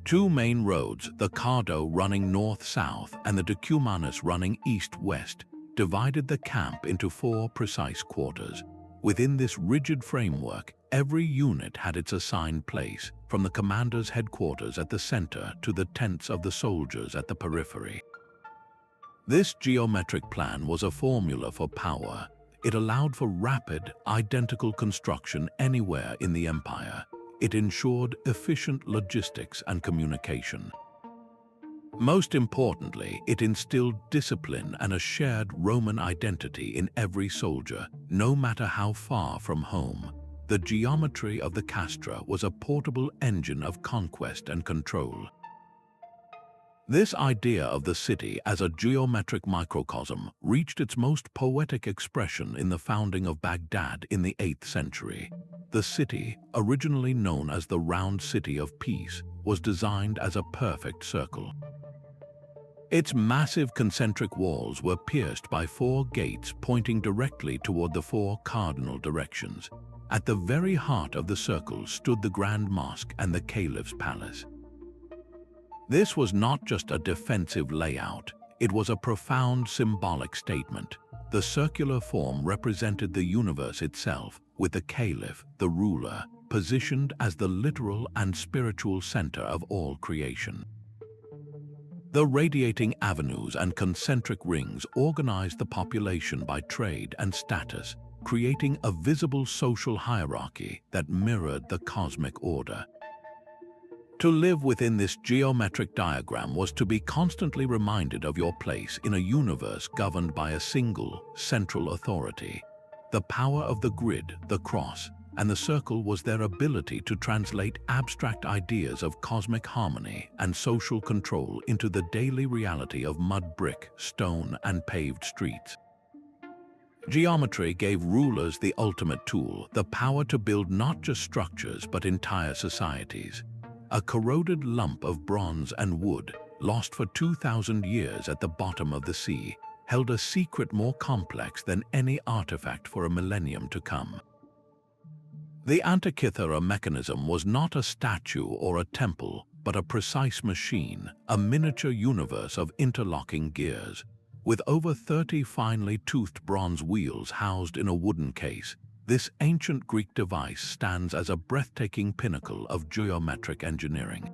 Two main roads, the Cardo running north-south and the Decumanus running east-west, divided the camp into 4 precise quarters. Within this rigid framework, every unit had its assigned place, from the commander's headquarters at the center to the tents of the soldiers at the periphery. This geometric plan was a formula for power. It allowed for rapid, identical construction anywhere in the empire. It ensured efficient logistics and communication. Most importantly, it instilled discipline and a shared Roman identity in every soldier, no matter how far from home. The geometry of the castra was a portable engine of conquest and control. This idea of the city as a geometric microcosm reached its most poetic expression in the founding of Baghdad in the 8th century. The city, originally known as the Round City of Peace, was designed as a perfect circle. Its massive concentric walls were pierced by 4 gates pointing directly toward the 4 cardinal directions. At the very heart of the circle stood the Grand Mosque and the Caliph's palace. This was not just a defensive layout, it was a profound symbolic statement. The circular form represented the universe itself, with the Caliph, the ruler, positioned as the literal and spiritual center of all creation. The radiating avenues and concentric rings organized the population by trade and status, creating a visible social hierarchy that mirrored the cosmic order. To live within this geometric diagram was to be constantly reminded of your place in a universe governed by a single, central authority. The power of the grid, the cross, and the circle was their ability to translate abstract ideas of cosmic harmony and social control into the daily reality of mud brick, stone, and paved streets. Geometry gave rulers the ultimate tool, the power to build not just structures but entire societies. A corroded lump of bronze and wood, lost for 2,000 years at the bottom of the sea, held a secret more complex than any artifact for a millennium to come. The Antikythera mechanism was not a statue or a temple, but a precise machine, a miniature universe of interlocking gears. With over 30 finely toothed bronze wheels housed in a wooden case, this ancient Greek device stands as a breathtaking pinnacle of geometric engineering.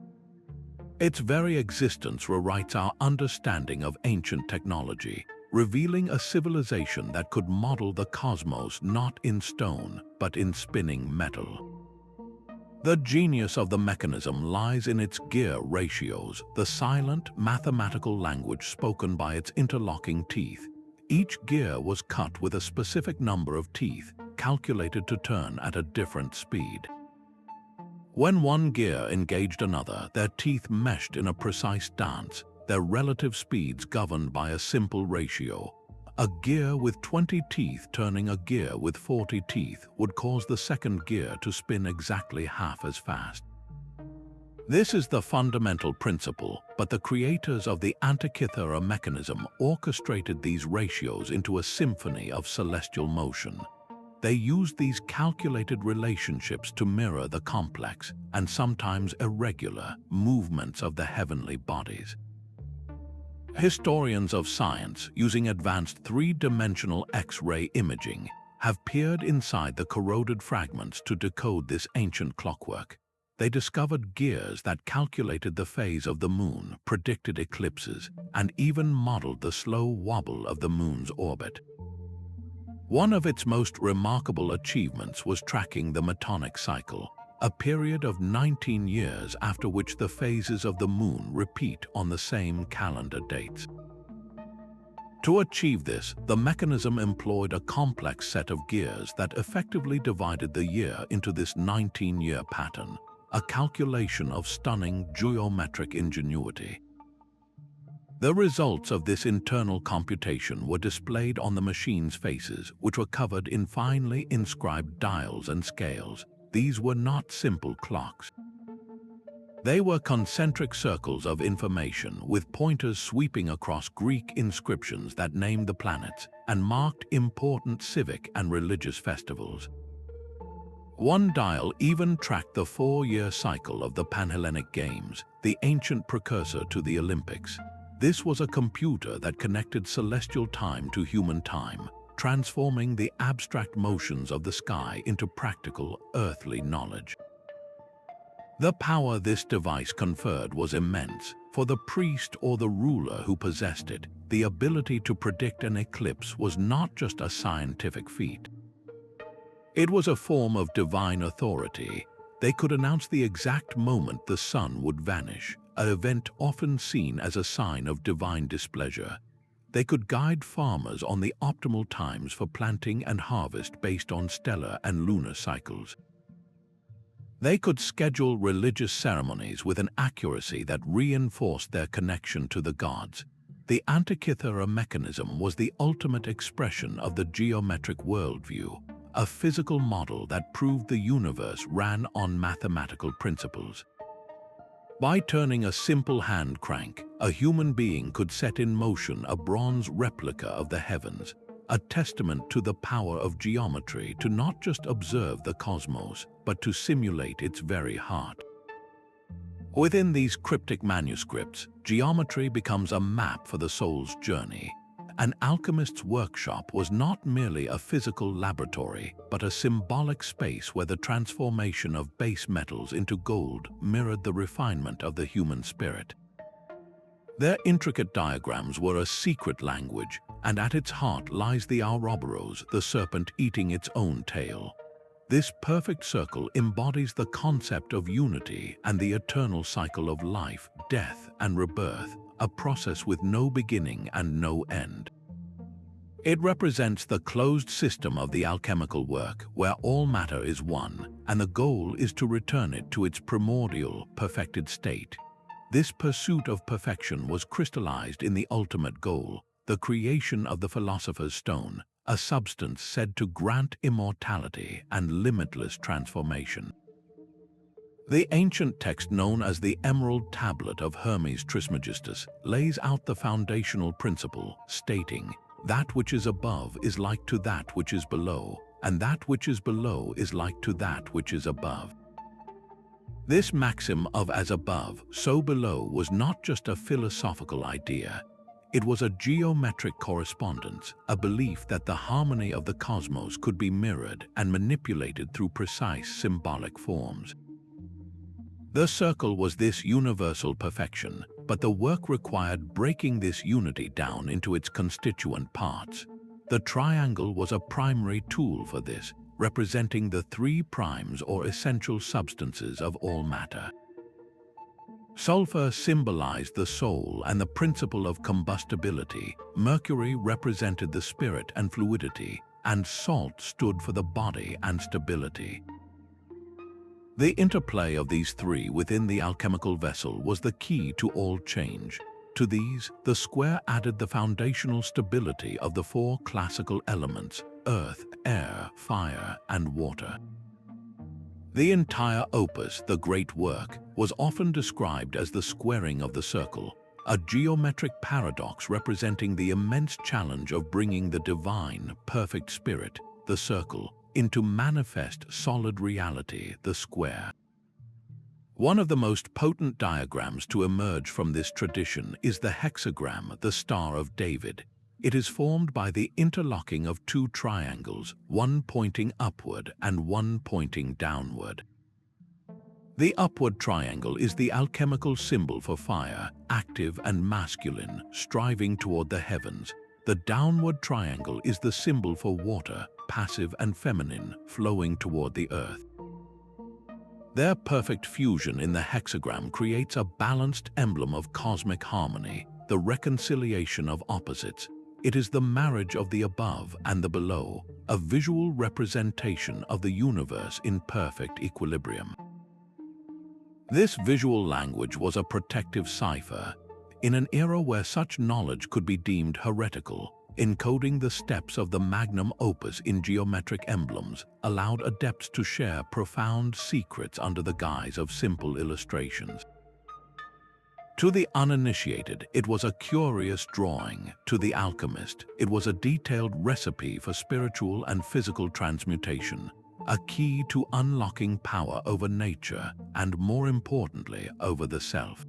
Its very existence rewrites our understanding of ancient technology, revealing a civilization that could model the cosmos not in stone, but in spinning metal. The genius of the mechanism lies in its gear ratios, the silent, mathematical language spoken by its interlocking teeth. Each gear was cut with a specific number of teeth, calculated to turn at a different speed. When one gear engaged another, their teeth meshed in a precise dance, their relative speeds governed by a simple ratio. A gear with 20 teeth turning a gear with 40 teeth would cause the second gear to spin exactly half as fast. This is the fundamental principle, but the creators of the Antikythera mechanism orchestrated these ratios into a symphony of celestial motion. They used these calculated relationships to mirror the complex and sometimes irregular movements of the heavenly bodies. Historians of science, using advanced three-dimensional X-ray imaging, have peered inside the corroded fragments to decode this ancient clockwork. They discovered gears that calculated the phase of the moon, predicted eclipses, and even modeled the slow wobble of the moon's orbit. One of its most remarkable achievements was tracking the Metonic cycle, a period of 19 years after which the phases of the moon repeat on the same calendar dates. To achieve this, the mechanism employed a complex set of gears that effectively divided the year into this 19-year pattern, a calculation of stunning geometric ingenuity. The results of this internal computation were displayed on the machine's faces, which were covered in finely inscribed dials and scales. These were not simple clocks. They were concentric circles of information with pointers sweeping across Greek inscriptions that named the planets and marked important civic and religious festivals. One dial even tracked the 4-year cycle of the Panhellenic Games, the ancient precursor to the Olympics. This was a computer that connected celestial time to human time, transforming the abstract motions of the sky into practical, earthly knowledge. The power this device conferred was immense. For the priest or the ruler who possessed it, the ability to predict an eclipse was not just a scientific feat. It was a form of divine authority. They could announce the exact moment the sun would vanish, an event often seen as a sign of divine displeasure. They could guide farmers on the optimal times for planting and harvest based on stellar and lunar cycles. They could schedule religious ceremonies with an accuracy that reinforced their connection to the gods. The Antikythera mechanism was the ultimate expression of the geometric worldview, a physical model that proved the universe ran on mathematical principles. By turning a simple hand crank, a human being could set in motion a bronze replica of the heavens, a testament to the power of geometry to not just observe the cosmos, but to simulate its very heart. Within these cryptic manuscripts, geometry becomes a map for the soul's journey. An alchemist's workshop was not merely a physical laboratory, but a symbolic space where the transformation of base metals into gold mirrored the refinement of the human spirit. Their intricate diagrams were a secret language, and at its heart lies the Ouroboros, the serpent eating its own tail. This perfect circle embodies the concept of unity and the eternal cycle of life, death, and rebirth, a process with no beginning and no end. It represents the closed system of the alchemical work, where all matter is one, and the goal is to return it to its primordial, perfected state. This pursuit of perfection was crystallized in the ultimate goal, the creation of the philosopher's stone, a substance said to grant immortality and limitless transformation. The ancient text known as the Emerald Tablet of Hermes Trismegistus lays out the foundational principle, stating, "That which is above is like to that which is below, and that which is below is like to that which is above." This maxim of as above, so below was not just a philosophical idea. It was a geometric correspondence, a belief that the harmony of the cosmos could be mirrored and manipulated through precise symbolic forms. The circle was this universal perfection, but the work required breaking this unity down into its constituent parts. The triangle was a primary tool for this, representing the 3 primes or essential substances of all matter. Sulfur symbolized the soul and the principle of combustibility, Mercury represented the spirit and fluidity, and salt stood for the body and stability. The interplay of these 3 within the alchemical vessel was the key to all change. To these, the square added the foundational stability of the 4 classical elements: earth, air, fire, and water. The entire opus, the great work, was often described as the squaring of the circle, a geometric paradox representing the immense challenge of bringing the divine, perfect spirit, the circle, into manifest solid reality, the square. One of the most potent diagrams to emerge from this tradition is the hexagram, the Star of David. It is formed by the interlocking of two triangles, one pointing upward and one pointing downward. The upward triangle is the alchemical symbol for fire, active and masculine, striving toward the heavens. The downward triangle is the symbol for water, passive and feminine, flowing toward the earth. Their perfect fusion in the hexagram creates a balanced emblem of cosmic harmony, the reconciliation of opposites. It is the marriage of the above and the below, a visual representation of the universe in perfect equilibrium. This visual language was a protective cipher. In an era where such knowledge could be deemed heretical, encoding the steps of the magnum opus in geometric emblems allowed adepts to share profound secrets under the guise of simple illustrations. To the uninitiated, it was a curious drawing. To the alchemist, it was a detailed recipe for spiritual and physical transmutation, a key to unlocking power over nature and, more importantly, over the self.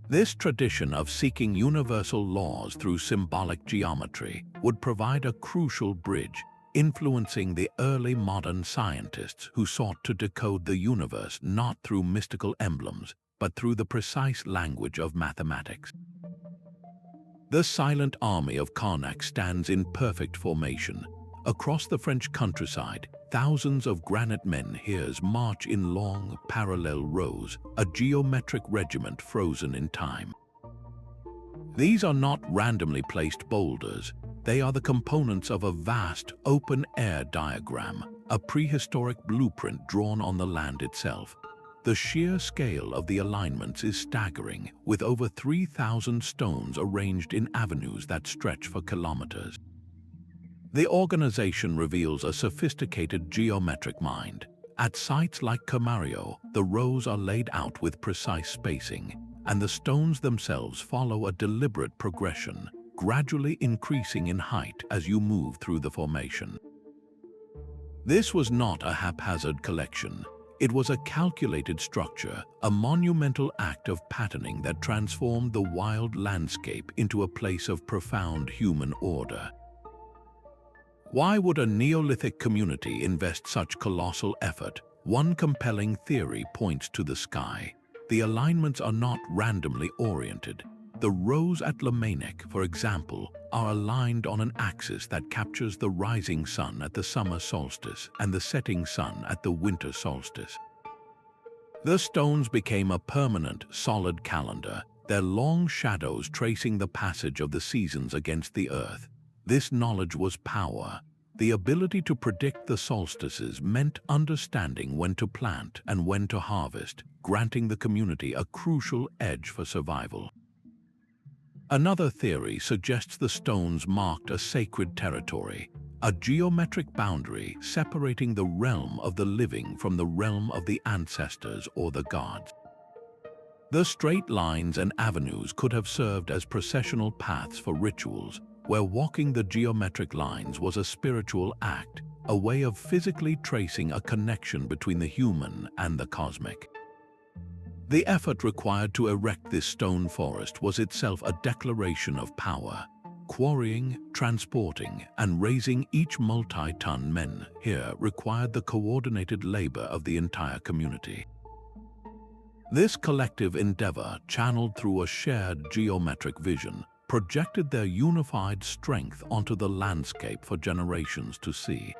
This tradition of seeking universal laws through symbolic geometry would provide a crucial bridge, influencing the early modern scientists who sought to decode the universe not through mystical emblems, but through the precise language of mathematics. The silent army of Karnak stands in perfect formation. Across the French countryside, thousands of granite menhirs march in long, parallel rows, a geometric regiment frozen in time. These are not randomly placed boulders. They are the components of a vast, open-air diagram, a prehistoric blueprint drawn on the land itself. The sheer scale of the alignments is staggering, with over 3,000 stones arranged in avenues that stretch for kilometers. The organization reveals a sophisticated geometric mind. At sites like Camario, the rows are laid out with precise spacing, and the stones themselves follow a deliberate progression, gradually increasing in height as you move through the formation. This was not a haphazard collection. It was a calculated structure, a monumental act of patterning that transformed the wild landscape into a place of profound human order. Why would a Neolithic community invest such colossal effort? One compelling theory points to the sky. The alignments are not randomly oriented. The rows at Lamanic, for example, are aligned on an axis that captures the rising sun at the summer solstice and the setting sun at the winter solstice. The stones became a permanent, solid calendar, their long shadows tracing the passage of the seasons against the earth. This knowledge was power. The ability to predict the solstices meant understanding when to plant and when to harvest, granting the community a crucial edge for survival. Another theory suggests the stones marked a sacred territory, a geometric boundary separating the realm of the living from the realm of the ancestors or the gods. The straight lines and avenues could have served as processional paths for rituals, where walking the geometric lines was a spiritual act, a way of physically tracing a connection between the human and the cosmic. The effort required to erect this stone forest was itself a declaration of power. Quarrying, transporting, and raising each multi-ton menhir required the coordinated labor of the entire community. This collective endeavor, channeled through a shared geometric vision, projected their unified strength onto the landscape for generations to see.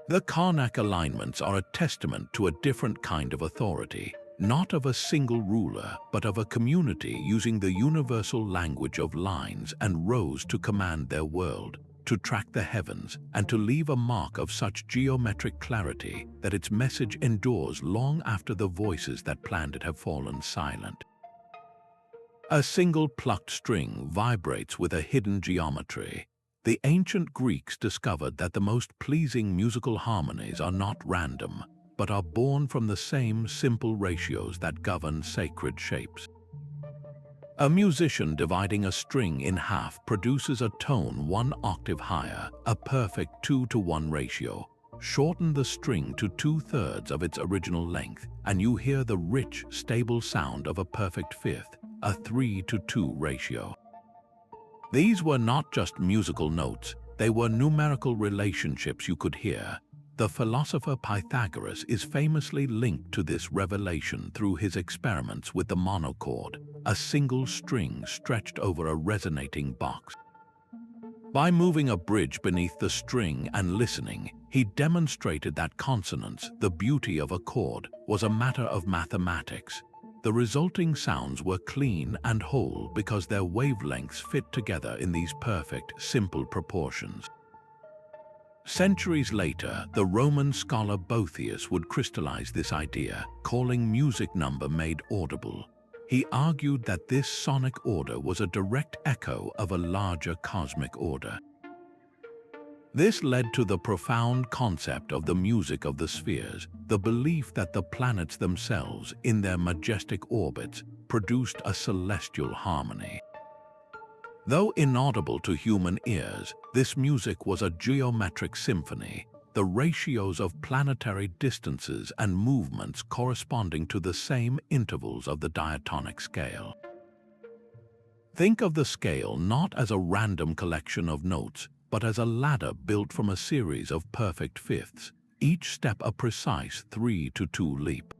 The Karnak alignments are a testament to a different kind of authority, not of a single ruler, but of a community using the universal language of lines and rows to command their world, to track the heavens, and to leave a mark of such geometric clarity that its message endures long after the voices that planned it have fallen silent. A single plucked string vibrates with a hidden geometry. The ancient Greeks discovered that the most pleasing musical harmonies are not random, but are born from the same simple ratios that govern sacred shapes. A musician dividing a string in half produces a tone 1 octave higher, a perfect 2-to-1 ratio, shorten the string to 2/3 of its original length, and you hear the rich, stable sound of a perfect fifth, a 3:2 ratio. These were not just musical notes, they were numerical relationships you could hear. The philosopher Pythagoras is famously linked to this revelation through his experiments with the monochord, a single string stretched over a resonating box. By moving a bridge beneath the string and listening, he demonstrated that consonance, the beauty of a chord, was a matter of mathematics. The resulting sounds were clean and whole because their wavelengths fit together in these perfect, simple proportions. Centuries later, the Roman scholar Boethius would crystallize this idea, calling music number made audible. He argued that this sonic order was a direct echo of a larger cosmic order. This led to the profound concept of the music of the spheres, the belief that the planets themselves, in their majestic orbits, produced a celestial harmony. Though inaudible to human ears, this music was a geometric symphony, the ratios of planetary distances and movements corresponding to the same intervals of the diatonic scale. Think of the scale not as a random collection of notes, but as a ladder built from a series of perfect fifths, each step a precise 3:2 leap.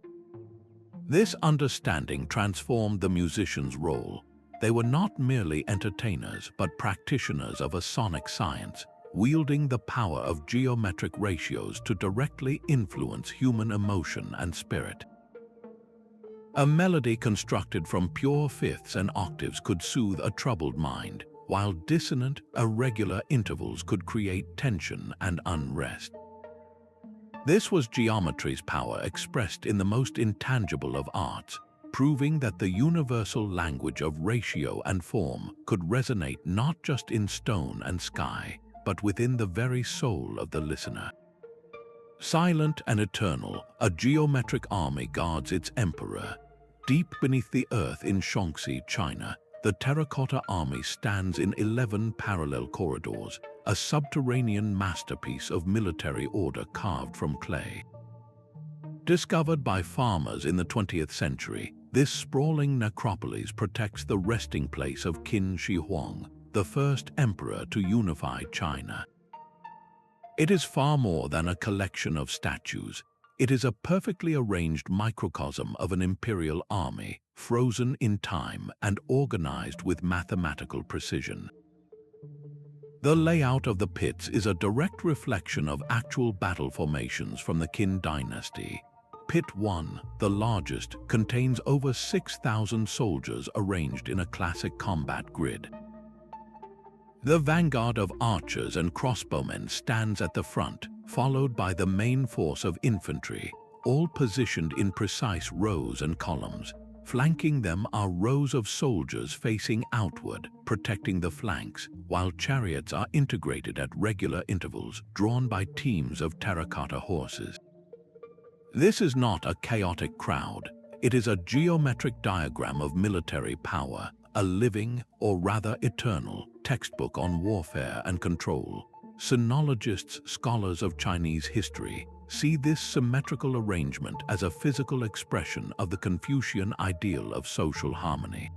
This understanding transformed the musician's role. They were not merely entertainers, but practitioners of a sonic science, wielding the power of geometric ratios to directly influence human emotion and spirit. A melody constructed from pure fifths and octaves could soothe a troubled mind, while dissonant, irregular intervals could create tension and unrest. This was geometry's power expressed in the most intangible of arts, proving that the universal language of ratio and form could resonate not just in stone and sky, but within the very soul of the listener. Silent and eternal, a geometric army guards its emperor. Deep beneath the earth in Shaanxi, China, the terracotta army stands in 11 parallel corridors, a subterranean masterpiece of military order carved from clay. Discovered by farmers in the 20th century, this sprawling necropolis protects the resting place of Qin Shi Huang, the first emperor to unify China. It is far more than a collection of statues. It is a perfectly arranged microcosm of an imperial army, frozen in time and organized with mathematical precision. The layout of the pits is a direct reflection of actual battle formations from the Qin dynasty. Pit 1, the largest, contains over 6,000 soldiers arranged in a classic combat grid. The vanguard of archers and crossbowmen stands at the front, followed by the main force of infantry, all positioned in precise rows and columns. Flanking them are rows of soldiers facing outward, protecting the flanks, while chariots are integrated at regular intervals, drawn by teams of terracotta horses. This is not a chaotic crowd. It is a geometric diagram of military power, a living, or rather eternal, textbook on warfare and control. Sinologists, scholars of Chinese history, see this symmetrical arrangement as a physical expression of the Confucian ideal of social harmony.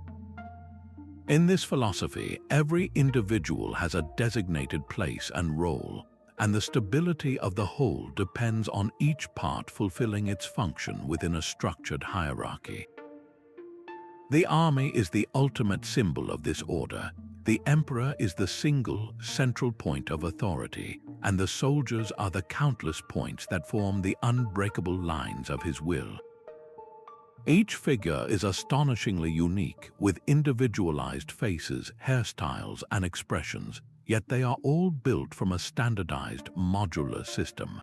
In this philosophy, every individual has a designated place and role, and the stability of the whole depends on each part fulfilling its function within a structured hierarchy. The army is the ultimate symbol of this order. The emperor is the single, central point of authority, and the soldiers are the countless points that form the unbreakable lines of his will. Each figure is astonishingly unique, with individualized faces, hairstyles, and expressions, yet they are all built from a standardized, modular system.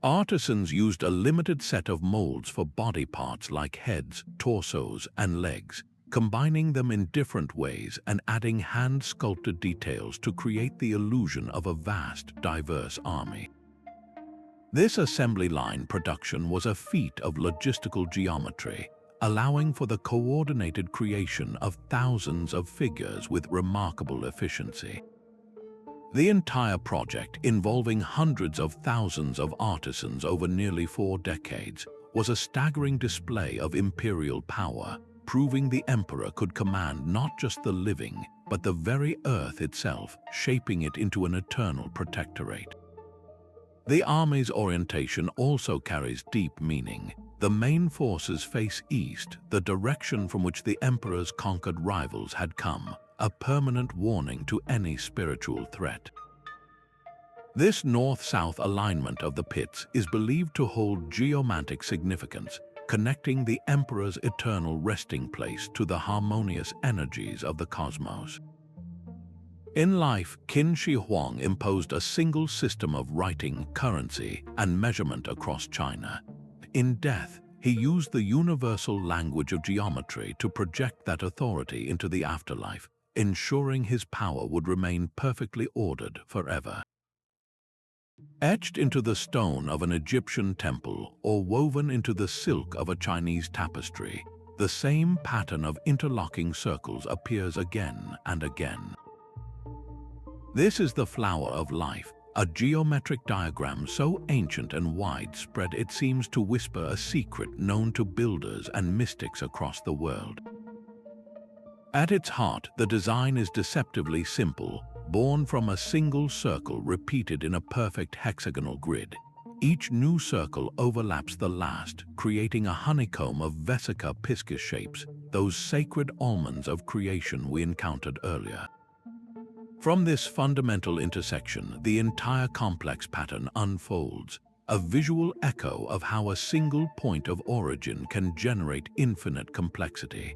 Artisans used a limited set of molds for body parts like heads, torsos, and legs, combining them in different ways and adding hand-sculpted details to create the illusion of a vast, diverse army. This assembly line production was a feat of logistical geometry, allowing for the coordinated creation of thousands of figures with remarkable efficiency. The entire project, involving hundreds of thousands of artisans over nearly 4 decades, was a staggering display of imperial power, proving the emperor could command not just the living, but the very earth itself, shaping it into an eternal protectorate. The army's orientation also carries deep meaning. The main forces face east, the direction from which the emperor's conquered rivals had come, a permanent warning to any spiritual threat. This north-south alignment of the pits is believed to hold geomantic significance, connecting the emperor's eternal resting place to the harmonious energies of the cosmos. In life, Qin Shi Huang imposed a single system of writing, currency, and measurement across China. In death, he used the universal language of geometry to project that authority into the afterlife, ensuring his power would remain perfectly ordered forever. Etched into the stone of an Egyptian temple or woven into the silk of a Chinese tapestry, the same pattern of interlocking circles appears again and again. This is the flower of life, a geometric diagram so ancient and widespread it seems to whisper a secret known to builders and mystics across the world. At its heart, the design is deceptively simple, born from a single circle repeated in a perfect hexagonal grid. Each new circle overlaps the last, creating a honeycomb of vesica piscis shapes, those sacred almonds of creation we encountered earlier. From this fundamental intersection, the entire complex pattern unfolds, a visual echo of how a single point of origin can generate infinite complexity.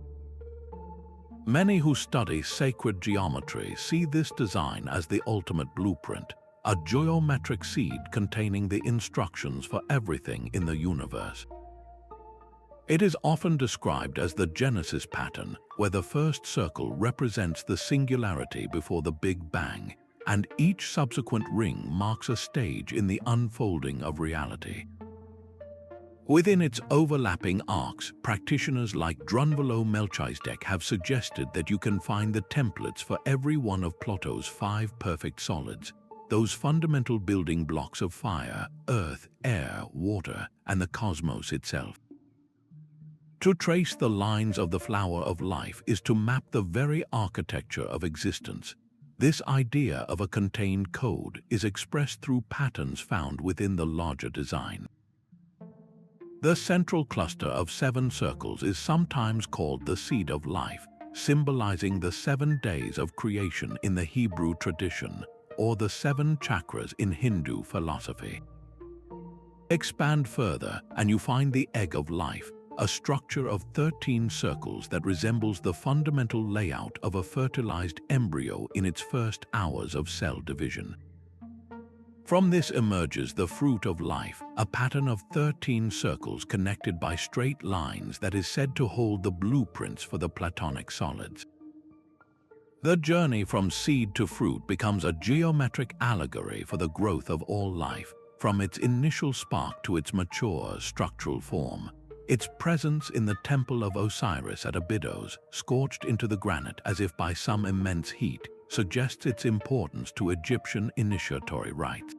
Many who study sacred geometry see this design as the ultimate blueprint, a geometric seed containing the instructions for everything in the universe. It is often described as the Genesis pattern, where the first circle represents the singularity before the Big Bang, and each subsequent ring marks a stage in the unfolding of reality. Within its overlapping arcs, practitioners like Drunvalo Melchizedek have suggested that you can find the templates for every one of Plato's 5 perfect solids, those fundamental building blocks of fire, earth, air, water, and the cosmos itself. To trace the lines of the flower of life is to map the very architecture of existence. This idea of a contained code is expressed through patterns found within the larger design. The central cluster of 7 circles is sometimes called the seed of life, symbolizing the 7 days of creation in the Hebrew tradition, or the 7 chakras in Hindu philosophy. Expand further, and you find the egg of life, a structure of 13 circles that resembles the fundamental layout of a fertilized embryo in its first hours of cell division. From this emerges the fruit of life, a pattern of 13 circles connected by straight lines that is said to hold the blueprints for the Platonic solids. The journey from seed to fruit becomes a geometric allegory for the growth of all life, from its initial spark to its mature structural form. Its presence in the temple of Osiris at Abydos, scorched into the granite as if by some immense heat, suggests its importance to Egyptian initiatory rites.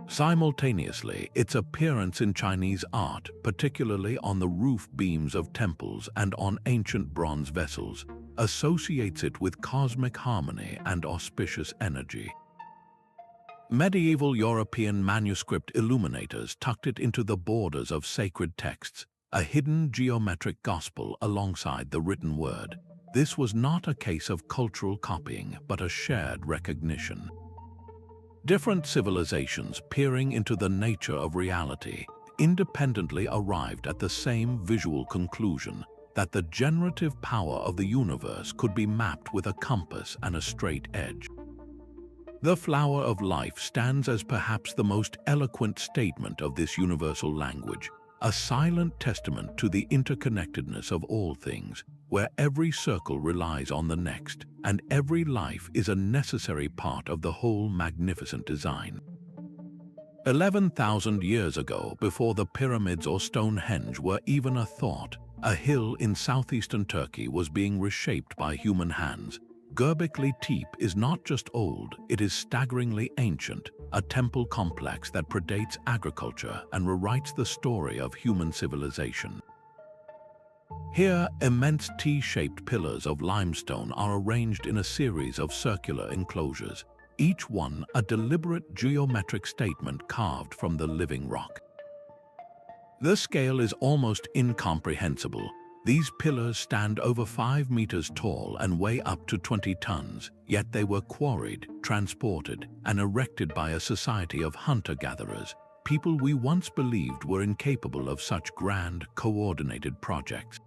Simultaneously, its appearance in Chinese art, particularly on the roof beams of temples and on ancient bronze vessels, associates it with cosmic harmony and auspicious energy. Medieval European manuscript illuminators tucked it into the borders of sacred texts, a hidden geometric gospel alongside the written word. This was not a case of cultural copying, but a shared recognition. Different civilizations, peering into the nature of reality, independently arrived at the same visual conclusion, that the generative power of the universe could be mapped with a compass and a straight edge. The flower of life stands as perhaps the most eloquent statement of this universal language, a silent testament to the interconnectedness of all things, where every circle relies on the next, and every life is a necessary part of the whole magnificent design. 11,000 years ago, before the pyramids or Stonehenge were even a thought, a hill in southeastern Turkey was being reshaped by human hands, Göbekli Tepe is not just old, it is staggeringly ancient, a temple complex that predates agriculture and rewrites the story of human civilization. Here, immense T-shaped pillars of limestone are arranged in a series of circular enclosures, each one a deliberate geometric statement carved from the living rock. The scale is almost incomprehensible. These pillars stand over 5 meters tall and weigh up to 20 tons, yet they were quarried, transported, and erected by a society of hunter-gatherers, people we once believed were incapable of such grand, coordinated projects.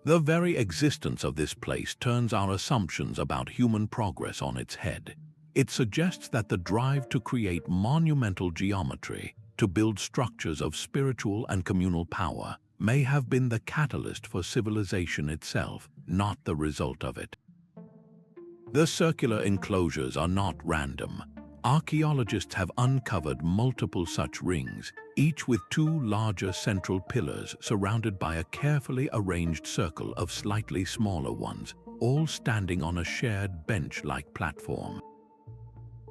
The very existence of this place turns our assumptions about human progress on its head. It suggests that the drive to create monumental geometry, to build structures of spiritual and communal power, may have been the catalyst for civilization itself, not the result of it. The circular enclosures are not random. Archaeologists have uncovered multiple such rings, each with two larger central pillars surrounded by a carefully arranged circle of slightly smaller ones, all standing on a shared bench-like platform.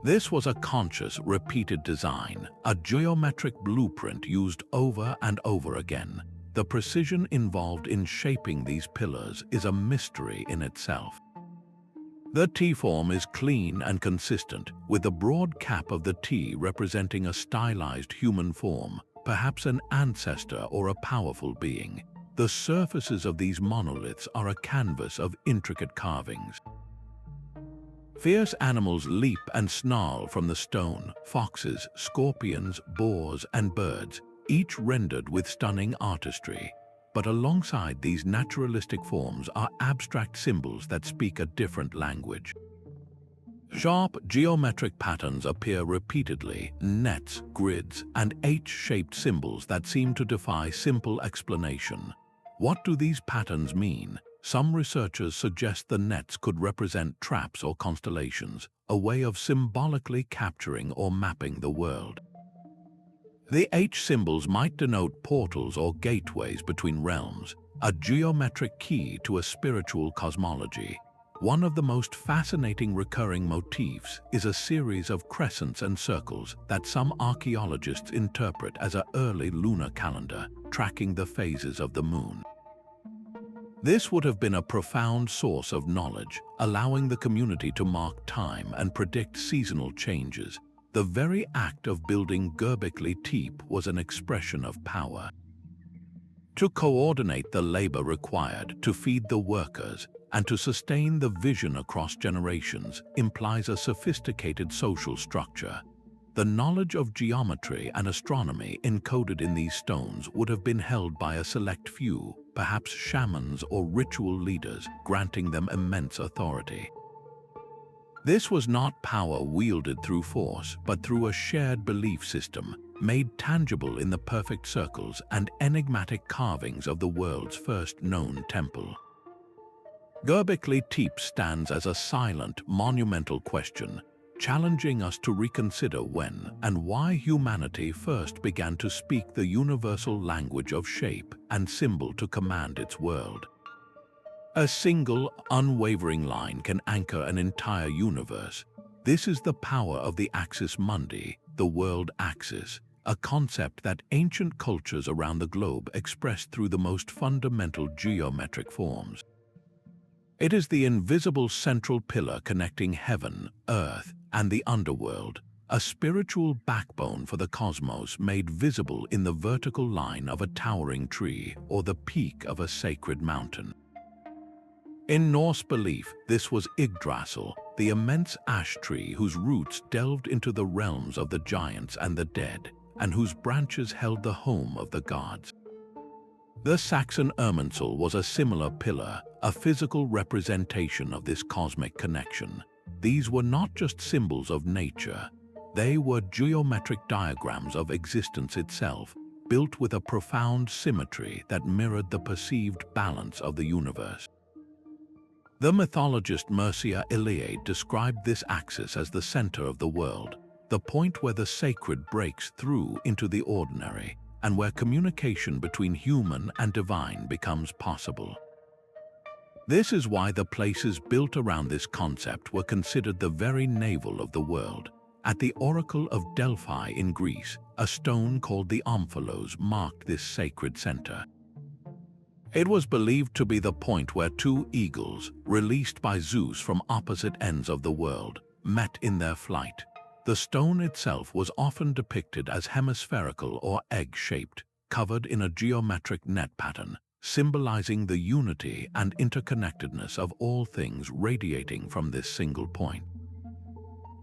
This was a conscious, repeated design, a geometric blueprint used over and over again. The precision involved in shaping these pillars is a mystery in itself. The T-form is clean and consistent, with the broad cap of the T representing a stylized human form, perhaps an ancestor or a powerful being. The surfaces of these monoliths are a canvas of intricate carvings. Fierce animals leap and snarl from the stone: foxes, scorpions, boars, and birds, each rendered with stunning artistry. But alongside these naturalistic forms are abstract symbols that speak a different language. Sharp geometric patterns appear repeatedly: nets, grids, and H-shaped symbols that seem to defy simple explanation. What do these patterns mean? Some researchers suggest the nets could represent traps or constellations, a way of symbolically capturing or mapping the world. The H symbols might denote portals or gateways between realms, a geometric key to a spiritual cosmology. One of the most fascinating recurring motifs is a series of crescents and circles that some archaeologists interpret as an early lunar calendar, tracking the phases of the moon. This would have been a profound source of knowledge, allowing the community to mark time and predict seasonal changes. The very act of building Göbekli Tepe was an expression of power. To coordinate the labor required to feed the workers and to sustain the vision across generations implies a sophisticated social structure. The knowledge of geometry and astronomy encoded in these stones would have been held by a select few, perhaps shamans or ritual leaders, granting them immense authority. This was not power wielded through force, but through a shared belief system, made tangible in the perfect circles and enigmatic carvings of the world's first known temple. Göbekli Tepe stands as a silent, monumental question, challenging us to reconsider when and why humanity first began to speak the universal language of shape and symbol to command its world. A single, unwavering line can anchor an entire universe. This is the power of the axis mundi, the world axis, a concept that ancient cultures around the globe expressed through the most fundamental geometric forms. It is the invisible central pillar connecting heaven, earth, and the underworld, a spiritual backbone for the cosmos made visible in the vertical line of a towering tree or the peak of a sacred mountain. In Norse belief, this was Yggdrasil, the immense ash tree whose roots delved into the realms of the giants and the dead, and whose branches held the home of the gods. The Saxon Irminsul was a similar pillar, a physical representation of this cosmic connection. These were not just symbols of nature, they were geometric diagrams of existence itself, built with a profound symmetry that mirrored the perceived balance of the universe. The mythologist Mircea Eliade described this axis as the center of the world, the point where the sacred breaks through into the ordinary, and where communication between human and divine becomes possible. This is why the places built around this concept were considered the very navel of the world. At the Oracle of Delphi in Greece, a stone called the omphalos marked this sacred center. It was believed to be the point where two eagles, released by Zeus from opposite ends of the world, met in their flight. The stone itself was often depicted as hemispherical or egg-shaped, covered in a geometric net pattern, symbolizing the unity and interconnectedness of all things radiating from this single point.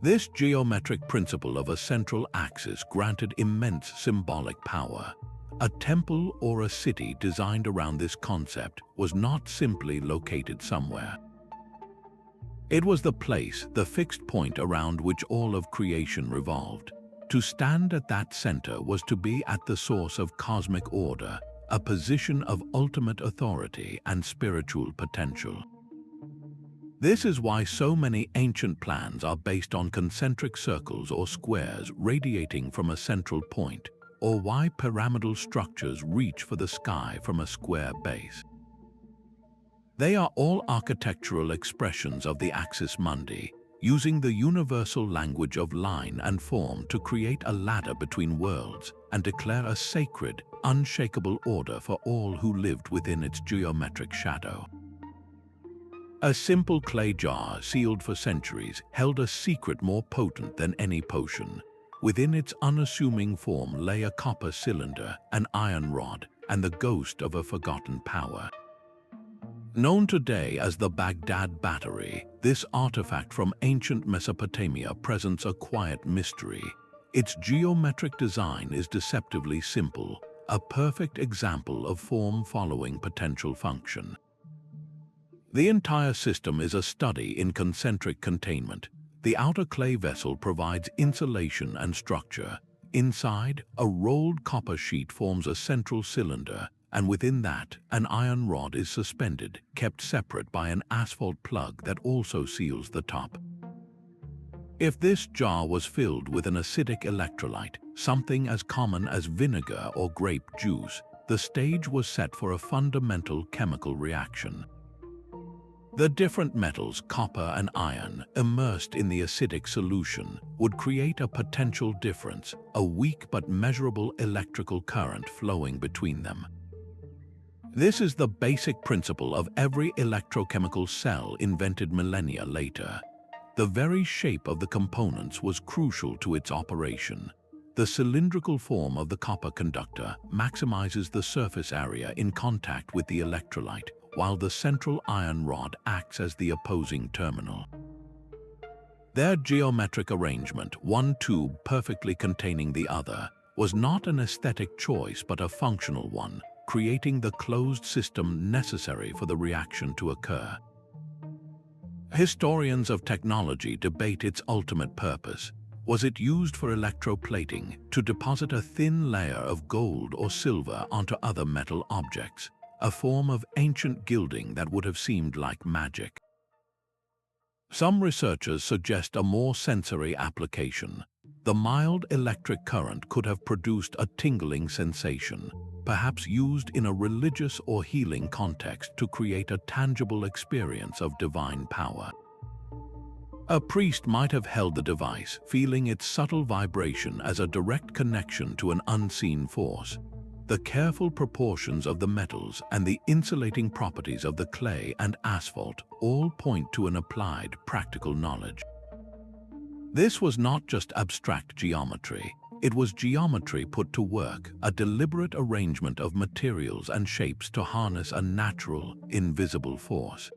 This geometric principle of a central axis granted immense symbolic power. A temple or a city designed around this concept was not simply located somewhere. It was the place, the fixed point around which all of creation revolved. To stand at that center was to be at the source of cosmic order, a position of ultimate authority and spiritual potential. This is why so many ancient plans are based on concentric circles or squares radiating from a central point, or why pyramidal structures reach for the sky from a square base. They are all architectural expressions of the axis mundi, using the universal language of line and form to create a ladder between worlds and declare a sacred, unshakable order for all who lived within its geometric shadow. A simple clay jar sealed for centuries held a secret more potent than any potion. Within its unassuming form lay a copper cylinder, an iron rod, and the ghost of a forgotten power. Known today as the Baghdad Battery, this artifact from ancient Mesopotamia presents a quiet mystery. Its geometric design is deceptively simple, a perfect example of form following potential function. The entire system is a study in concentric containment. The outer clay vessel provides insulation and structure. Inside, a rolled copper sheet forms a central cylinder, and within that, an iron rod is suspended, kept separate by an asphalt plug that also seals the top. If this jar was filled with an acidic electrolyte, something as common as vinegar or grape juice, the stage was set for a fundamental chemical reaction. The different metals, copper and iron, immersed in the acidic solution, would create a potential difference, a weak but measurable electrical current flowing between them. This is the basic principle of every electrochemical cell invented millennia later. The very shape of the components was crucial to its operation. The cylindrical form of the copper conductor maximizes the surface area in contact with the electrolyte, while the central iron rod acts as the opposing terminal. Their geometric arrangement, one tube perfectly containing the other, was not an aesthetic choice but a functional one, creating the closed system necessary for the reaction to occur. Historians of technology debate its ultimate purpose. Was it used for electroplating, to deposit a thin layer of gold or silver onto other metal objects? A form of ancient gilding that would have seemed like magic. Some researchers suggest a more sensory application. The mild electric current could have produced a tingling sensation, perhaps used in a religious or healing context to create a tangible experience of divine power. A priest might have held the device, feeling its subtle vibration as a direct connection to an unseen force. The careful proportions of the metals and the insulating properties of the clay and asphalt all point to an applied, practical knowledge. This was not just abstract geometry. It was geometry put to work, a deliberate arrangement of materials and shapes to harness a natural, invisible force.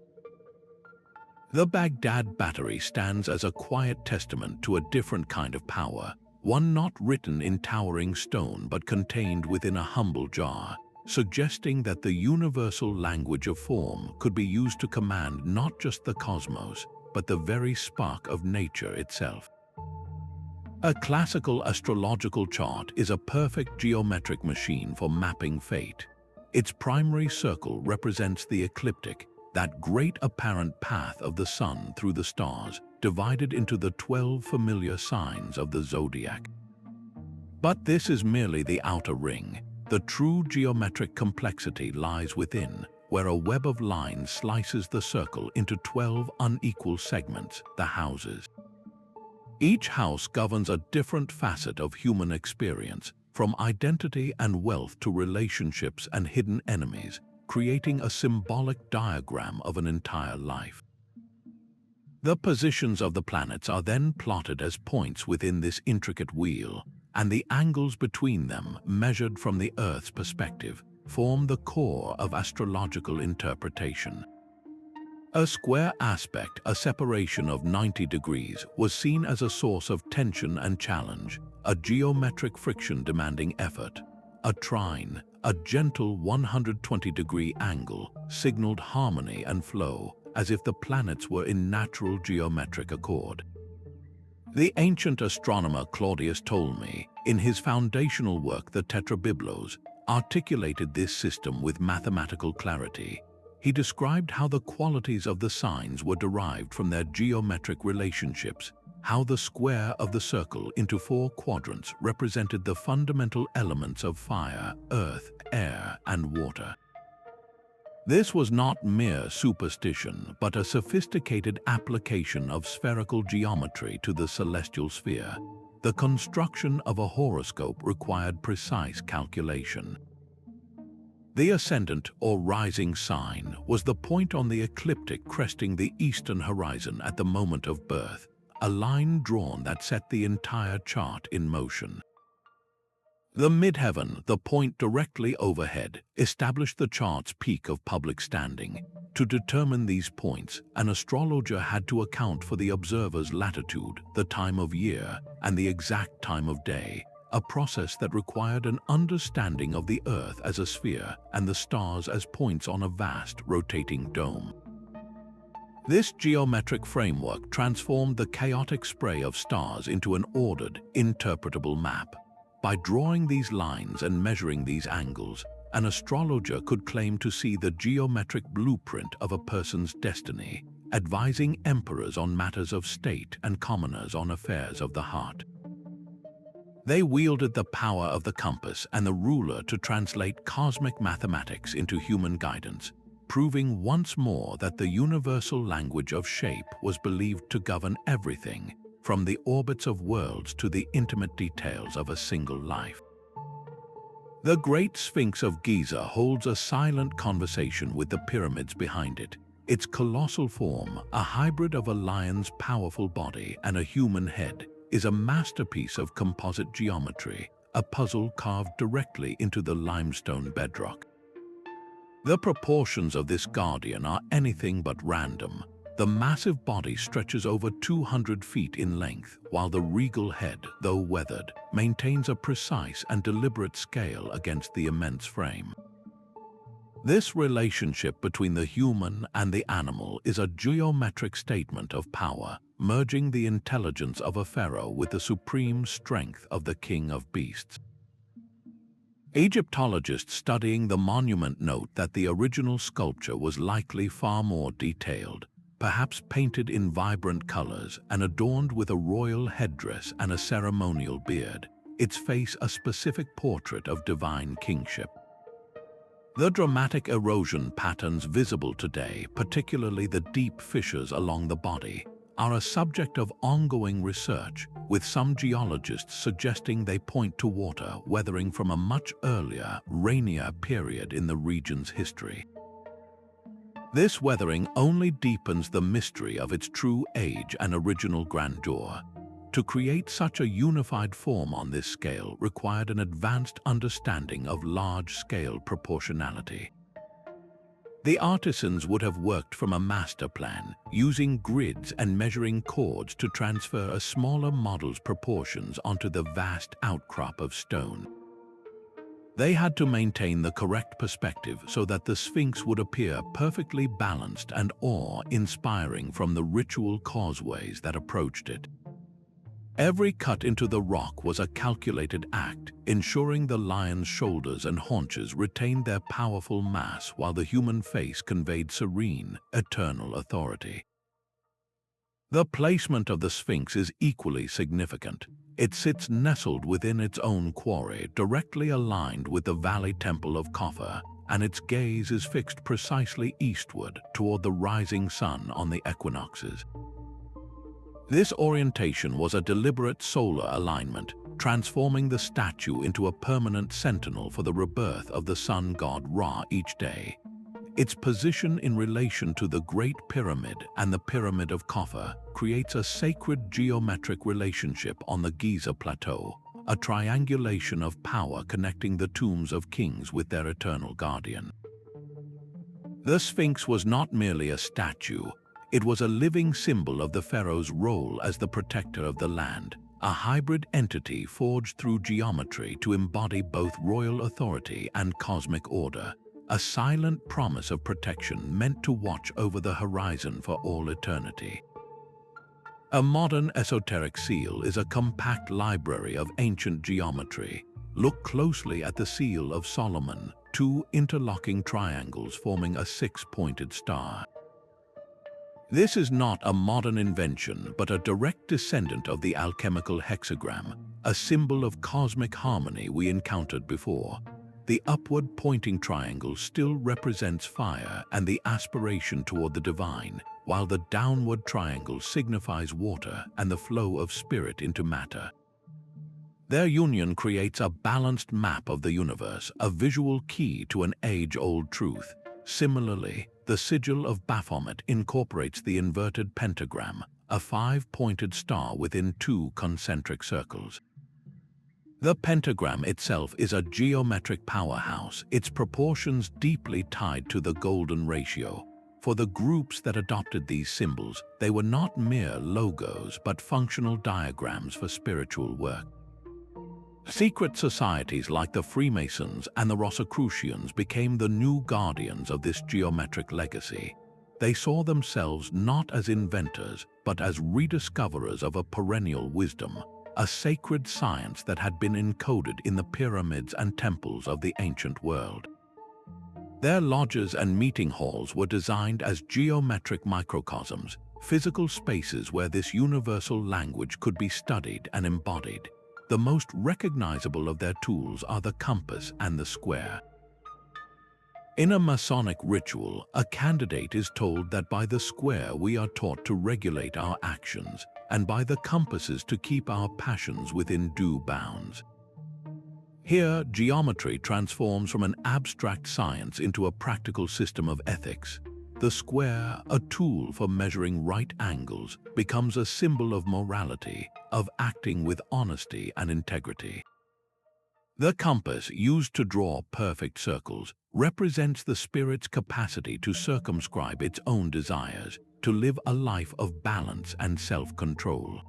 The Baghdad Battery stands as a quiet testament to a different kind of power, one not written in towering stone but contained within a humble jar, suggesting that the universal language of form could be used to command not just the cosmos, but the very spark of nature itself. A classical astrological chart is a perfect geometric machine for mapping fate. Its primary circle represents the ecliptic, that great apparent path of the sun through the stars, divided into the 12 familiar signs of the zodiac. But this is merely the outer ring. The true geometric complexity lies within, where a web of lines slices the circle into 12 unequal segments, the houses. Each house governs a different facet of human experience, from identity and wealth to relationships and hidden enemies, creating a symbolic diagram of an entire life. The positions of the planets are then plotted as points within this intricate wheel, and the angles between them, measured from the Earth's perspective, form the core of astrological interpretation. A square aspect, a separation of 90 degrees, was seen as a source of tension and challenge, a geometric friction demanding effort. A trine, a gentle 120-degree angle, signaled harmony and flow, as if the planets were in natural geometric accord. The ancient astronomer Claudius Ptolemy, in his foundational work the Tetrabiblos, articulated this system with mathematical clarity. He described how the qualities of the signs were derived from their geometric relationships, how the square of the circle into 4 quadrants represented the fundamental elements of fire, earth, air, and water. This was not mere superstition, but a sophisticated application of spherical geometry to the celestial sphere. The construction of a horoscope required precise calculation. The ascendant or rising sign was the point on the ecliptic cresting the eastern horizon at the moment of birth, a line drawn that set the entire chart in motion. The midheaven, the point directly overhead, established the chart's peak of public standing. To determine these points, an astrologer had to account for the observer's latitude, the time of year, and the exact time of day, a process that required an understanding of the Earth as a sphere and the stars as points on a vast, rotating dome. This geometric framework transformed the chaotic spray of stars into an ordered, interpretable map. By drawing these lines and measuring these angles, an astrologer could claim to see the geometric blueprint of a person's destiny, advising emperors on matters of state and commoners on affairs of the heart. They wielded the power of the compass and the ruler to translate cosmic mathematics into human guidance, proving once more that the universal language of shape was believed to govern everything, from the orbits of worlds to the intimate details of a single life. The Great Sphinx of Giza holds a silent conversation with the pyramids behind it. Its colossal form, a hybrid of a lion's powerful body and a human head, is a masterpiece of composite geometry, a puzzle carved directly into the limestone bedrock. The proportions of this guardian are anything but random. The massive body stretches over 200 feet in length, while the regal head, though weathered, maintains a precise and deliberate scale against the immense frame. This relationship between the human and the animal is a geometric statement of power, merging the intelligence of a pharaoh with the supreme strength of the king of beasts. Egyptologists studying the monument note that the original sculpture was likely far more detailed, perhaps painted in vibrant colors and adorned with a royal headdress and a ceremonial beard, its face a specific portrait of divine kingship. The dramatic erosion patterns visible today, particularly the deep fissures along the body, are a subject of ongoing research, with some geologists suggesting they point to water weathering from a much earlier, rainier period in the region's history. This weathering only deepens the mystery of its true age and original grandeur. To create such a unified form on this scale required an advanced understanding of large-scale proportionality. The artisans would have worked from a master plan, using grids and measuring cords to transfer a smaller model's proportions onto the vast outcrop of stone. They had to maintain the correct perspective so that the Sphinx would appear perfectly balanced and awe-inspiring from the ritual causeways that approached it. Every cut into the rock was a calculated act, ensuring the lion's shoulders and haunches retained their powerful mass while the human face conveyed serene, eternal authority. The placement of the Sphinx is equally significant. It sits nestled within its own quarry, directly aligned with the Valley Temple of Khafre, and its gaze is fixed precisely eastward toward the rising sun on the equinoxes. This orientation was a deliberate solar alignment, transforming the statue into a permanent sentinel for the rebirth of the sun god Ra each day. Its position in relation to the Great Pyramid and the Pyramid of Khafre creates a sacred geometric relationship on the Giza Plateau, a triangulation of power connecting the tombs of kings with their eternal guardian. The Sphinx was not merely a statue, it was a living symbol of the pharaoh's role as the protector of the land, a hybrid entity forged through geometry to embody both royal authority and cosmic order, a silent promise of protection meant to watch over the horizon for all eternity. A modern esoteric seal is a compact library of ancient geometry. Look closely at the Seal of Solomon, two interlocking triangles forming a six-pointed star. This is not a modern invention, but a direct descendant of the alchemical hexagram, a symbol of cosmic harmony we encountered before. The upward-pointing triangle still represents fire and the aspiration toward the divine, while the downward triangle signifies water and the flow of spirit into matter. Their union creates a balanced map of the universe, a visual key to an age-old truth. Similarly, the sigil of Baphomet incorporates the inverted pentagram, a five-pointed star within two concentric circles. The pentagram itself is a geometric powerhouse, its proportions deeply tied to the golden ratio. For the groups that adopted these symbols, they were not mere logos but functional diagrams for spiritual work. Secret societies like the Freemasons and the Rosicrucians became the new guardians of this geometric legacy. They saw themselves not as inventors, but as rediscoverers of a perennial wisdom, a sacred science that had been encoded in the pyramids and temples of the ancient world. Their lodges and meeting halls were designed as geometric microcosms, physical spaces where this universal language could be studied and embodied. The most recognizable of their tools are the compass and the square. In a Masonic ritual, a candidate is told that by the square we are taught to regulate our actions, and by the compasses to keep our passions within due bounds. Here, geometry transforms from an abstract science into a practical system of ethics. The square, a tool for measuring right angles, becomes a symbol of morality, of acting with honesty and integrity. The compass, used to draw perfect circles, represents the spirit's capacity to circumscribe its own desires, to live a life of balance and self-control.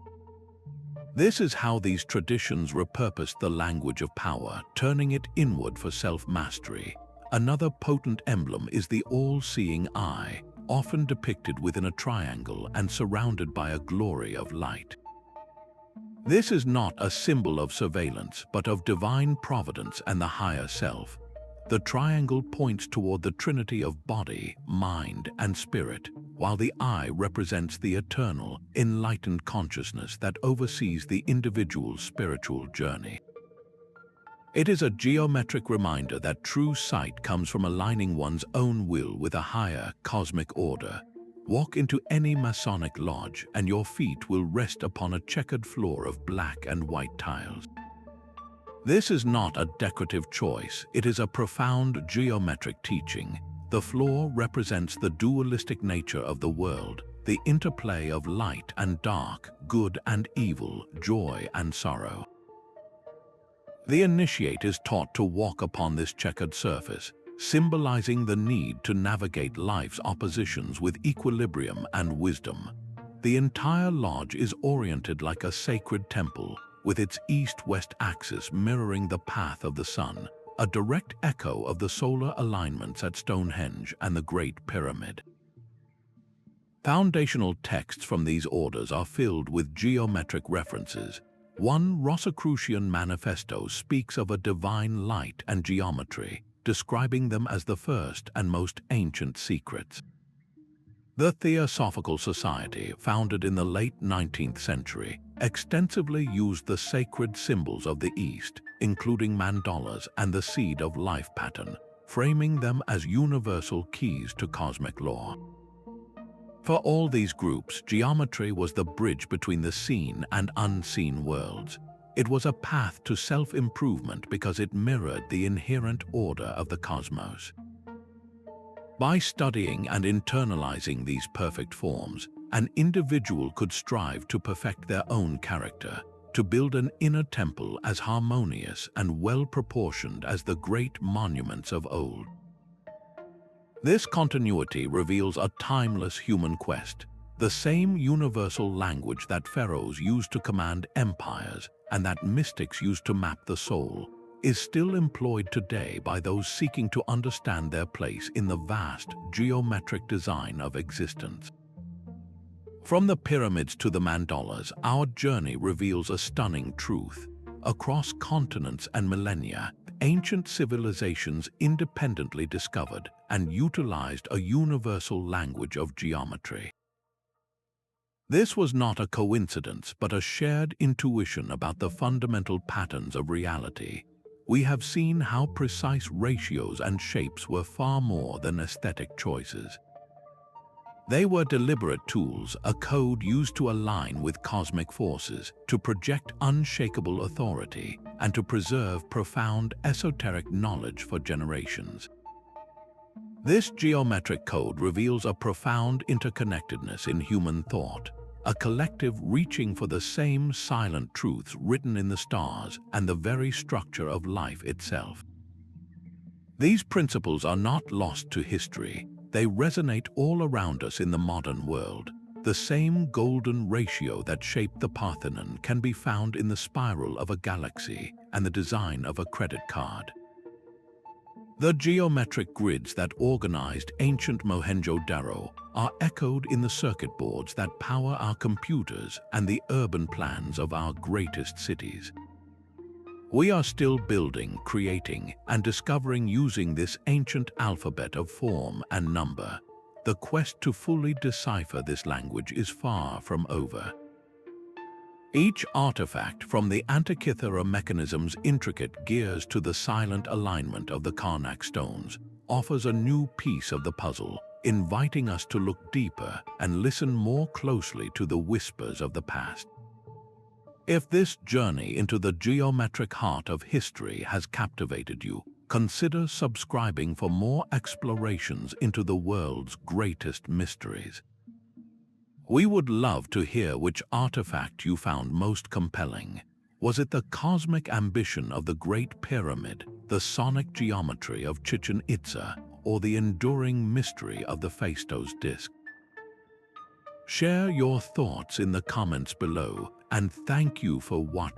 This is how these traditions repurposed the language of power, turning it inward for self-mastery. Another potent emblem is the all-seeing eye, often depicted within a triangle and surrounded by a glory of light. This is not a symbol of surveillance, but of divine providence and the higher self. The triangle points toward the trinity of body, mind, and spirit, while the eye represents the eternal, enlightened consciousness that oversees the individual's spiritual journey. It is a geometric reminder that true sight comes from aligning one's own will with a higher cosmic order. Walk into any Masonic lodge and your feet will rest upon a checkered floor of black and white tiles. This is not a decorative choice, it is a profound geometric teaching. The floor represents the dualistic nature of the world, the interplay of light and dark, good and evil, joy and sorrow. The initiate is taught to walk upon this checkered surface, symbolizing the need to navigate life's oppositions with equilibrium and wisdom. The entire lodge is oriented like a sacred temple, with its east-west axis mirroring the path of the sun, a direct echo of the solar alignments at Stonehenge and the Great Pyramid. Foundational texts from these orders are filled with geometric references. One Rosicrucian manifesto speaks of a divine light and geometry, describing them as the first and most ancient secrets. The Theosophical Society, founded in the late 19th century, extensively used the sacred symbols of the East, including mandalas and the seed of life pattern, framing them as universal keys to cosmic law. For all these groups, geometry was the bridge between the seen and unseen worlds. It was a path to self-improvement because it mirrored the inherent order of the cosmos. By studying and internalizing these perfect forms, an individual could strive to perfect their own character, to build an inner temple as harmonious and well-proportioned as the great monuments of old. This continuity reveals a timeless human quest, the same universal language that pharaohs used to command empires and that mystics used to map the soul, is still employed today by those seeking to understand their place in the vast geometric design of existence. From the pyramids to the mandalas, our journey reveals a stunning truth. Across continents and millennia, ancient civilizations independently discovered and utilized a universal language of geometry. This was not a coincidence, but a shared intuition about the fundamental patterns of reality. We have seen how precise ratios and shapes were far more than aesthetic choices. They were deliberate tools, a code used to align with cosmic forces, to project unshakable authority, and to preserve profound esoteric knowledge for generations. This geometric code reveals a profound interconnectedness in human thought, a collective reaching for the same silent truths written in the stars and the very structure of life itself. These principles are not lost to history. They resonate all around us in the modern world. The same golden ratio that shaped the Parthenon can be found in the spiral of a galaxy and the design of a credit card. The geometric grids that organized ancient Mohenjo-Daro are echoed in the circuit boards that power our computers and the urban plans of our greatest cities. We are still building, creating, and discovering using this ancient alphabet of form and number. The quest to fully decipher this language is far from over. Each artifact, from the Antikythera mechanism's intricate gears to the silent alignment of the Karnak stones, offers a new piece of the puzzle, inviting us to look deeper and listen more closely to the whispers of the past. If this journey into the geometric heart of history has captivated you, consider subscribing for more explorations into the world's greatest mysteries. We would love to hear which artifact you found most compelling. Was it the cosmic ambition of the Great Pyramid, the sonic geometry of Chichen Itza, or the enduring mystery of the Phaistos disk? Share your thoughts in the comments below, and thank you for watching.